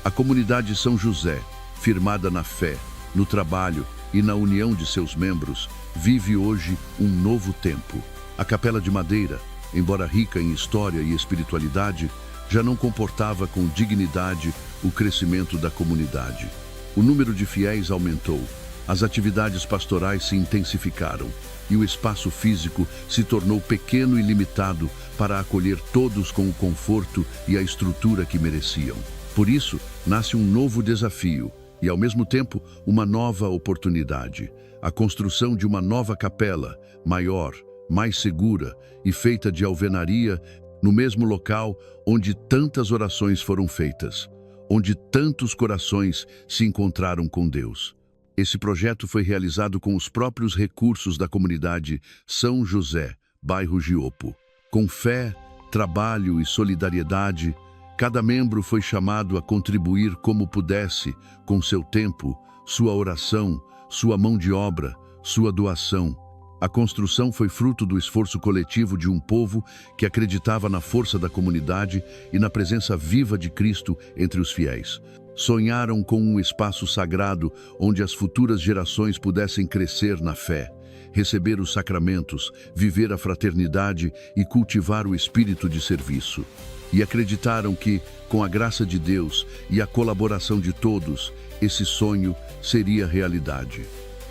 Speaker 1: A comunidade São José, firmada na fé, no trabalho e na união de seus membros, vive hoje um novo tempo. A capela de madeira, embora rica em história e espiritualidade, já não comportava com dignidade o crescimento da comunidade. O número de fiéis aumentou, as atividades pastorais se intensificaram e o espaço físico se tornou pequeno e limitado para acolher todos com o conforto e a estrutura que mereciam. Por isso, nasce um novo desafio e, ao mesmo tempo, uma nova oportunidade: a construção de uma nova capela, maior, mais segura e feita de alvenaria, no mesmo local onde tantas orações foram feitas, onde tantos corações se encontraram com Deus. Esse projeto foi realizado com os próprios recursos da comunidade São José, bairro Giopo. Com fé, trabalho e solidariedade, cada membro foi chamado a contribuir como pudesse, com seu tempo, sua oração, sua mão de obra, sua doação. A construção foi fruto do esforço coletivo de um povo que acreditava na força da comunidade e na presença viva de Cristo entre os fiéis. Sonharam com um espaço sagrado onde as futuras gerações pudessem crescer na fé, receber os sacramentos, viver a fraternidade e cultivar o espírito de serviço. E acreditaram que, com a graça de Deus e a colaboração de todos, esse sonho seria realidade.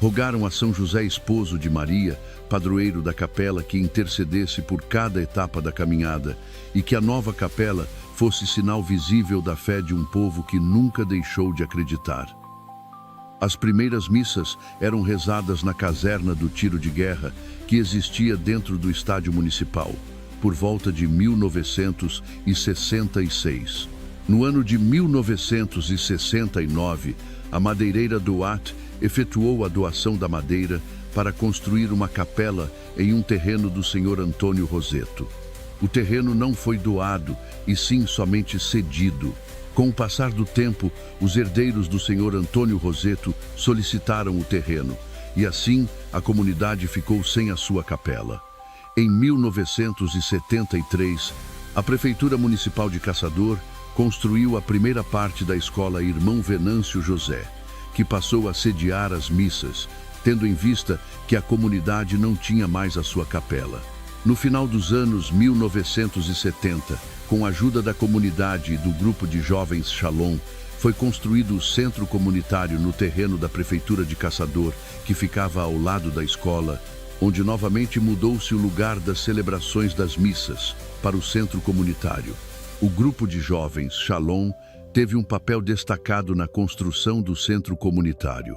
Speaker 1: Rogaram a São José, esposo de Maria, padroeiro da capela, que intercedesse por cada etapa da caminhada e que a nova capela fosse sinal visível da fé de um povo que nunca deixou de acreditar. As primeiras missas eram rezadas na caserna do tiro de guerra que existia dentro do estádio municipal, por volta de 1966. No ano de 1969, a madeireira Duat efetuou a doação da madeira para construir uma capela em um terreno do senhor Antônio Roseto. O terreno não foi doado, e sim somente cedido. Com o passar do tempo, os herdeiros do senhor Antônio Roseto solicitaram o terreno, e assim a comunidade ficou sem a sua capela. Em 1973, a Prefeitura Municipal de Caçador construiu a primeira parte da escola Irmão Venâncio José, que passou a sediar as missas, tendo em vista que a comunidade não tinha mais a sua capela. No final dos anos 1970, com a ajuda da comunidade e do grupo de jovens Shalom, foi construído o centro comunitário no terreno da Prefeitura de Caçador, que ficava ao lado da escola, onde novamente mudou-se o lugar das celebrações das missas para o centro comunitário. O grupo de jovens Shalom teve um papel destacado na construção do centro comunitário.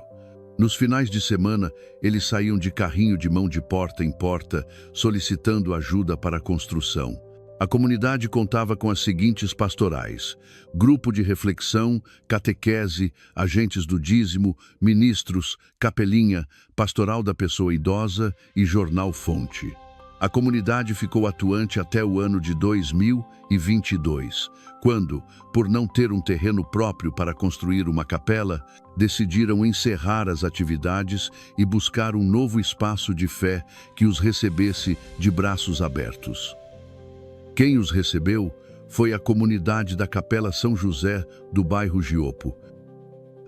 Speaker 1: Nos finais de semana, eles saíam de carrinho de mão de porta em porta, solicitando ajuda para a construção. A comunidade contava com as seguintes pastorais: grupo de reflexão, catequese, agentes do dízimo, ministros, capelinha, pastoral da pessoa idosa e jornal Fonte. A comunidade ficou atuante até o ano de 2022, quando, por não ter um terreno próprio para construir uma capela, decidiram encerrar as atividades e buscar um novo espaço de fé que os recebesse de braços abertos. Quem os recebeu foi a comunidade da Capela São José do bairro Giopo.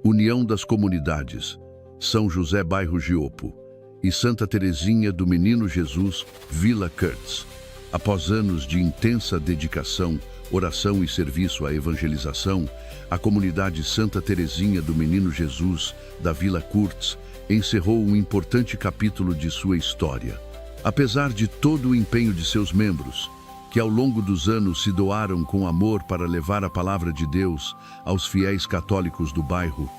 Speaker 1: União das Comunidades, São José, bairro Giopo. e Santa Teresinha do Menino Jesus, Vila Kurtz. Após anos de intensa dedicação, oração e serviço à evangelização, a comunidade Santa Teresinha do Menino Jesus, da Vila Kurtz, encerrou um importante capítulo de sua história. Apesar de todo o empenho de seus membros, que ao longo dos anos se doaram com amor para levar a palavra de Deus aos fiéis católicos do bairro,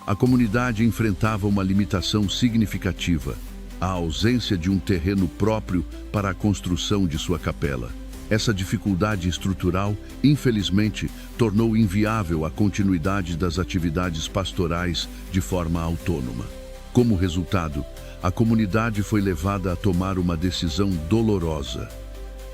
Speaker 1: a comunidade enfrentava uma limitação significativa: a ausência de um terreno próprio para a construção de sua capela. Essa dificuldade estrutural, infelizmente, tornou inviável a continuidade das atividades pastorais de forma autônoma. Como resultado, a comunidade foi levada a tomar uma decisão dolorosa: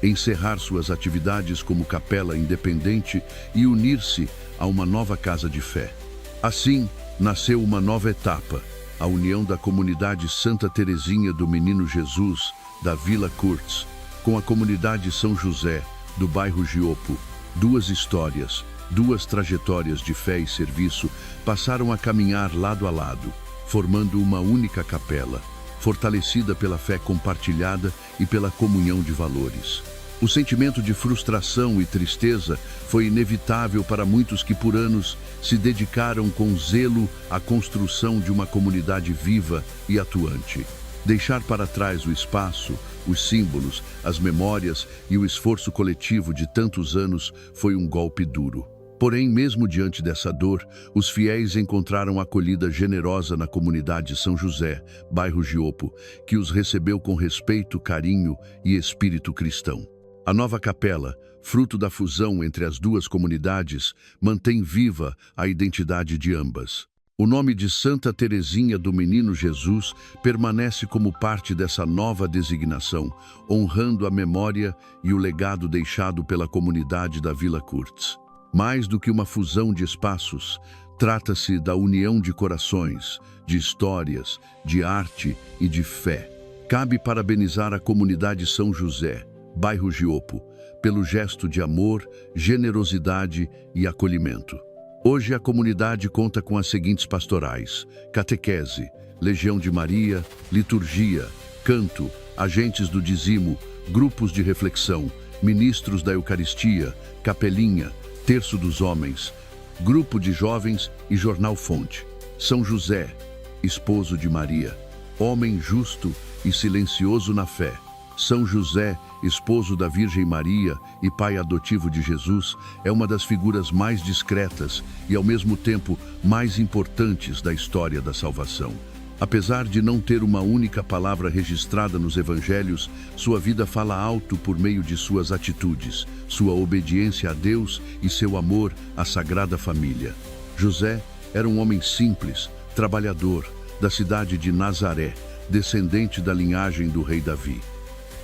Speaker 1: encerrar suas atividades como capela independente e unir-se a uma nova casa de fé. Assim, nasceu uma nova etapa: a união da comunidade Santa Teresinha do Menino Jesus, da Vila Kurtz, com a comunidade São José, do bairro Giopo. Duas histórias, duas trajetórias de fé e serviço passaram a caminhar lado a lado, formando uma única capela, fortalecida pela fé compartilhada e pela comunhão de valores. O sentimento de frustração e tristeza foi inevitável para muitos que por anos se dedicaram com zelo à construção de uma comunidade viva e atuante. Deixar para trás o espaço, os símbolos, as memórias e o esforço coletivo de tantos anos foi um golpe duro. Porém, mesmo diante dessa dor, os fiéis encontraram acolhida generosa na comunidade São José, bairro Giopo, que os recebeu com respeito, carinho e espírito cristão. A nova capela, fruto da fusão entre as duas comunidades, mantém viva a identidade de ambas. O nome de Santa Teresinha do Menino Jesus permanece como parte dessa nova designação, honrando a memória e o legado deixado pela comunidade da Vila Kurtz. Mais do que uma fusão de espaços, trata-se da união de corações, de histórias, de arte e de fé. Cabe parabenizar a comunidade São José, bairro Giopo, pelo gesto de amor, generosidade e acolhimento. Hoje a comunidade conta com as seguintes pastorais: catequese, Legião de Maria, liturgia, canto, agentes do dizimo, grupos de reflexão, ministros da Eucaristia, capelinha, terço dos homens, grupo de jovens e jornal Fonte. São José, esposo de Maria, homem justo e silencioso na fé. São José, esposo da Virgem Maria e pai adotivo de Jesus, é uma das figuras mais discretas e, ao mesmo tempo, mais importantes da história da salvação. Apesar de não ter uma única palavra registrada nos evangelhos, sua vida fala alto por meio de suas atitudes, sua obediência a Deus e seu amor à Sagrada Família. José era um homem simples, trabalhador, da cidade de Nazaré, descendente da linhagem do rei Davi.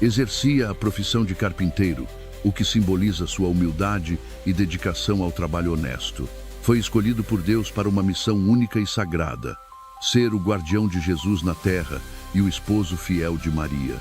Speaker 1: Exercia a profissão de carpinteiro, o que simboliza sua humildade e dedicação ao trabalho honesto. Foi escolhido por Deus para uma missão única e sagrada: ser o guardião de Jesus na terra e o esposo fiel de Maria.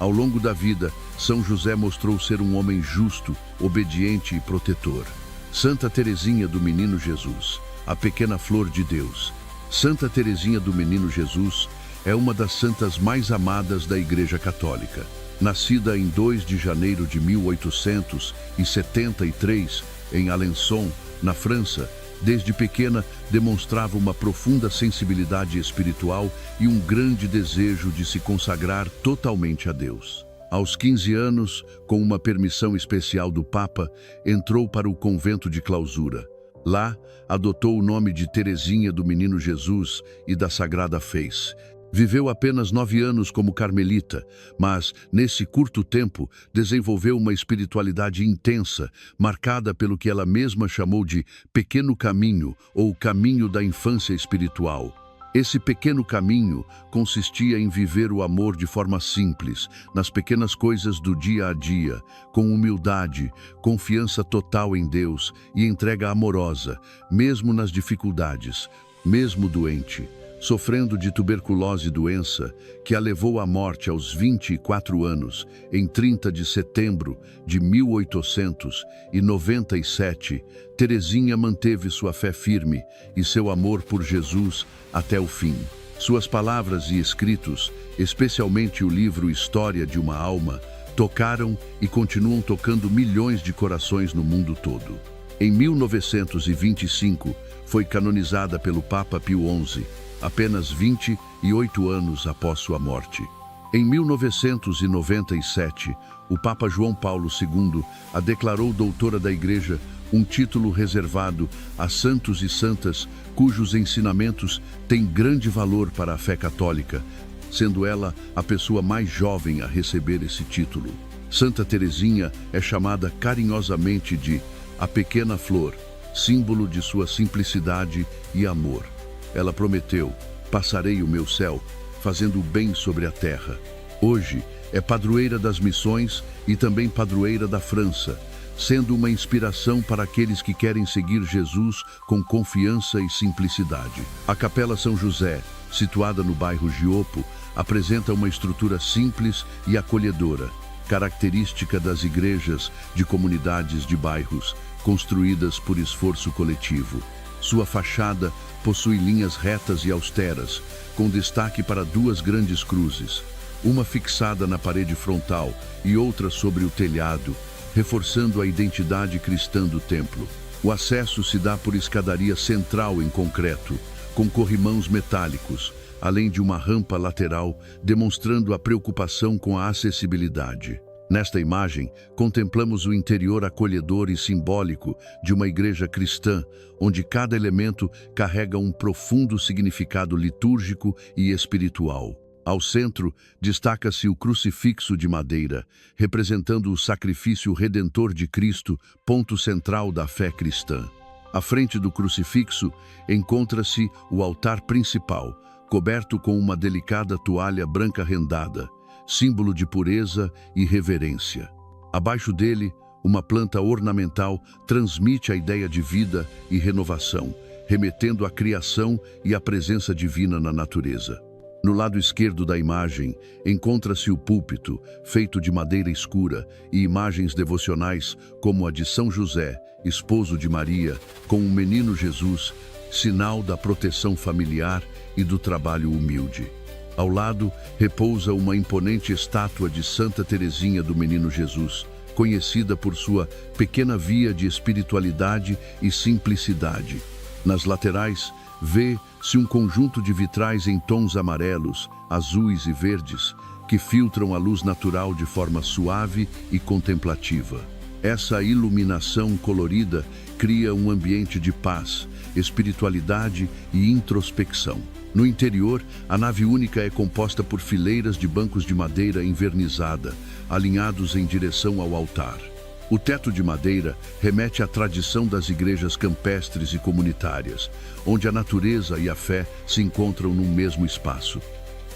Speaker 1: Ao longo da vida, São José mostrou ser um homem justo, obediente e protetor. Santa Teresinha do Menino Jesus, a pequena flor de Deus. Santa Teresinha do Menino Jesus é uma das santas mais amadas da Igreja Católica. Nascida em 2 de janeiro de 1873, em Alençon, na França, desde pequena demonstrava uma profunda sensibilidade espiritual e um grande desejo de se consagrar totalmente a Deus. Aos 15 anos, com uma permissão especial do Papa, entrou para o convento de clausura. Lá, adotou o nome de Teresinha do Menino Jesus e da Sagrada Fez. Viveu apenas 9 anos como carmelita, mas, nesse curto tempo, desenvolveu uma espiritualidade intensa, marcada pelo que ela mesma chamou de pequeno caminho ou caminho da infância espiritual. Esse pequeno caminho consistia em viver o amor de forma simples, nas pequenas coisas do dia a dia, com humildade, confiança total em Deus e entrega amorosa, mesmo nas dificuldades, mesmo doente, sofrendo de tuberculose, doença que a levou à morte aos 24 anos, em 30 de setembro de 1897, Teresinha manteve sua fé firme e seu amor por Jesus até o fim. Suas palavras e escritos, especialmente o livro História de uma Alma, tocaram e continuam tocando milhões de corações no mundo todo. Em 1925, foi canonizada pelo Papa Pio XI, apenas 28 anos após sua morte. Em 1997, o Papa João Paulo II a declarou doutora da Igreja, um título reservado a santos e santas cujos ensinamentos têm grande valor para a fé católica, sendo ela a pessoa mais jovem a receber esse título. Santa Teresinha é chamada carinhosamente de a Pequena Flor, símbolo de sua simplicidade e amor. Ela prometeu: passarei o meu céu, fazendo o bem sobre a terra. Hoje é padroeira das missões e também padroeira da França, sendo uma inspiração para aqueles que querem seguir Jesus com confiança e simplicidade. A Capela São José, situada no bairro Giopo, apresenta uma estrutura simples e acolhedora, característica das igrejas de comunidades de bairros, construídas por esforço coletivo. Sua fachada possui linhas retas e austeras, com destaque para duas grandes cruzes, uma fixada na parede frontal e outra sobre o telhado, reforçando a identidade cristã do templo. O acesso se dá por escadaria central em concreto, com corrimãos metálicos, além de uma rampa lateral, demonstrando a preocupação com a acessibilidade. Nesta imagem, contemplamos o interior acolhedor e simbólico de uma igreja cristã, onde cada elemento carrega um profundo significado litúrgico e espiritual. Ao centro, destaca-se o crucifixo de madeira, representando o sacrifício redentor de Cristo, ponto central da fé cristã. À frente do crucifixo, encontra-se o altar principal, coberto com uma delicada toalha branca rendada, símbolo de pureza e reverência. Abaixo dele, uma planta ornamental transmite a ideia de vida e renovação, remetendo à criação e à presença divina na natureza. No lado esquerdo da imagem, encontra-se o púlpito, feito de madeira escura, e imagens devocionais como a de São José, esposo de Maria, com o menino Jesus, sinal da proteção familiar e do trabalho humilde. Ao lado, repousa uma imponente estátua de Santa Teresinha do Menino Jesus, conhecida por sua pequena via de espiritualidade e simplicidade. Nas laterais, vê-se um conjunto de vitrais em tons amarelos, azuis e verdes, que filtram a luz natural de forma suave e contemplativa. Essa iluminação colorida cria um ambiente de paz, espiritualidade e introspecção. No interior, a nave única é composta por fileiras de bancos de madeira envernizada, alinhados em direção ao altar. O teto de madeira remete à tradição das igrejas campestres e comunitárias, onde a natureza e a fé se encontram num mesmo espaço.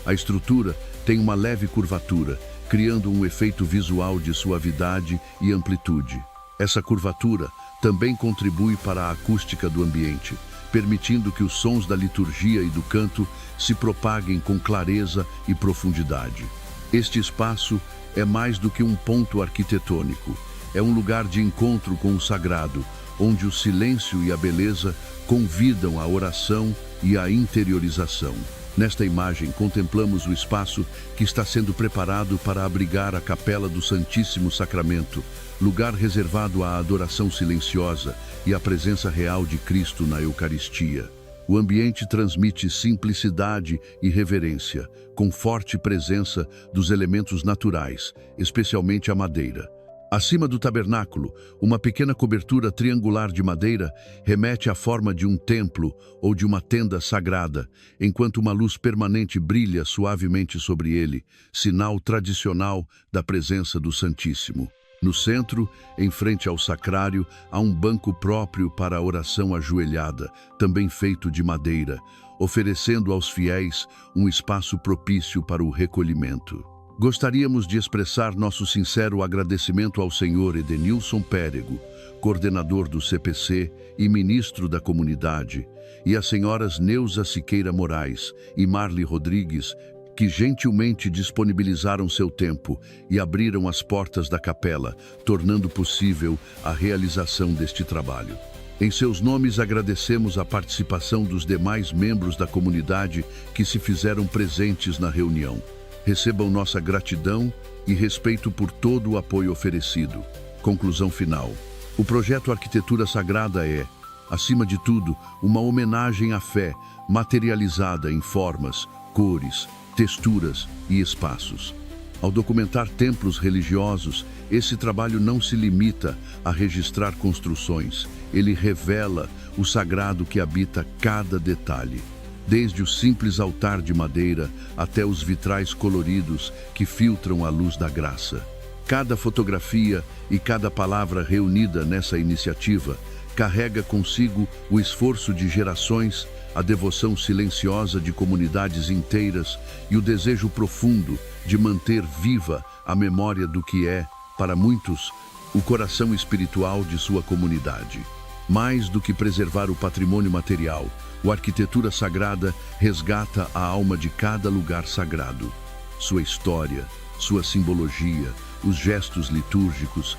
Speaker 1: A estrutura tem uma leve curvatura, criando um efeito visual de suavidade e amplitude. Essa curvatura também contribui para a acústica do ambiente, permitindo que os sons da liturgia e do canto se propaguem com clareza e profundidade. Este espaço é mais do que um ponto arquitetônico. É um lugar de encontro com o sagrado, onde o silêncio e a beleza convidam à oração e à interiorização. Nesta imagem, contemplamos o espaço que está sendo preparado para abrigar a Capela do Santíssimo Sacramento, lugar reservado à adoração silenciosa e à presença real de Cristo na Eucaristia. O ambiente transmite simplicidade e reverência, com forte presença dos elementos naturais, especialmente a madeira. Acima do tabernáculo, uma pequena cobertura triangular de madeira remete à forma de um templo ou de uma tenda sagrada, enquanto uma luz permanente brilha suavemente sobre ele, sinal tradicional da presença do Santíssimo. No centro, em frente ao sacrário, há um banco próprio para a oração ajoelhada, também feito de madeira, oferecendo aos fiéis um espaço propício para o recolhimento. Gostaríamos de expressar nosso sincero agradecimento ao Sr. Edenilson Pérego, coordenador do CPC e ministro da Comunidade, e às senhoras Neuza Siqueira Moraes e Marli Rodrigues, que gentilmente disponibilizaram seu tempo e abriram as portas da capela, tornando possível a realização deste trabalho. Em seus nomes agradecemos a participação dos demais membros da comunidade que se fizeram presentes na reunião. Recebam nossa gratidão e respeito por todo o apoio oferecido. Conclusão final. O projeto Arquitetura Sagrada é, acima de tudo, uma homenagem à fé materializada em formas, cores, texturas e espaços. Ao documentar templos religiosos, esse trabalho não se limita a registrar construções, ele revela o sagrado que habita cada detalhe. Desde o simples altar de madeira até os vitrais coloridos que filtram a luz da graça. Cada fotografia e cada palavra reunida nessa iniciativa carrega consigo o esforço de gerações, a devoção silenciosa de comunidades inteiras e o desejo profundo de manter viva a memória do que é, para muitos, o coração espiritual de sua comunidade. Mais do que preservar o patrimônio material, a arquitetura sagrada resgata a alma de cada lugar sagrado. Sua história, sua simbologia, os gestos litúrgicos,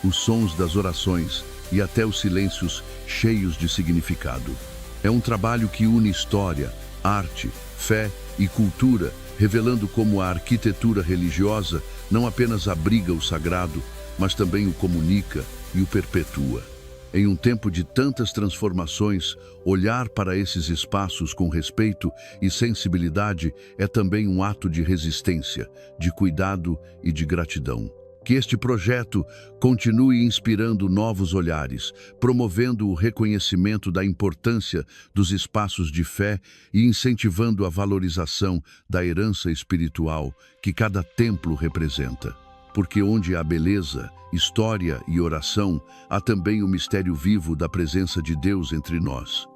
Speaker 1: os sons das orações e até os silêncios cheios de significado. É um trabalho que une história, arte, fé e cultura, revelando como a arquitetura religiosa não apenas abriga o sagrado, mas também o comunica e o perpetua. Em um tempo de tantas transformações, olhar para esses espaços com respeito e sensibilidade é também um ato de resistência, de cuidado e de gratidão. Que este projeto continue inspirando novos olhares, promovendo o reconhecimento da importância dos espaços de fé e incentivando a valorização da herança espiritual que cada templo representa. Porque onde há beleza, história e oração, há também o mistério vivo da presença de Deus entre nós.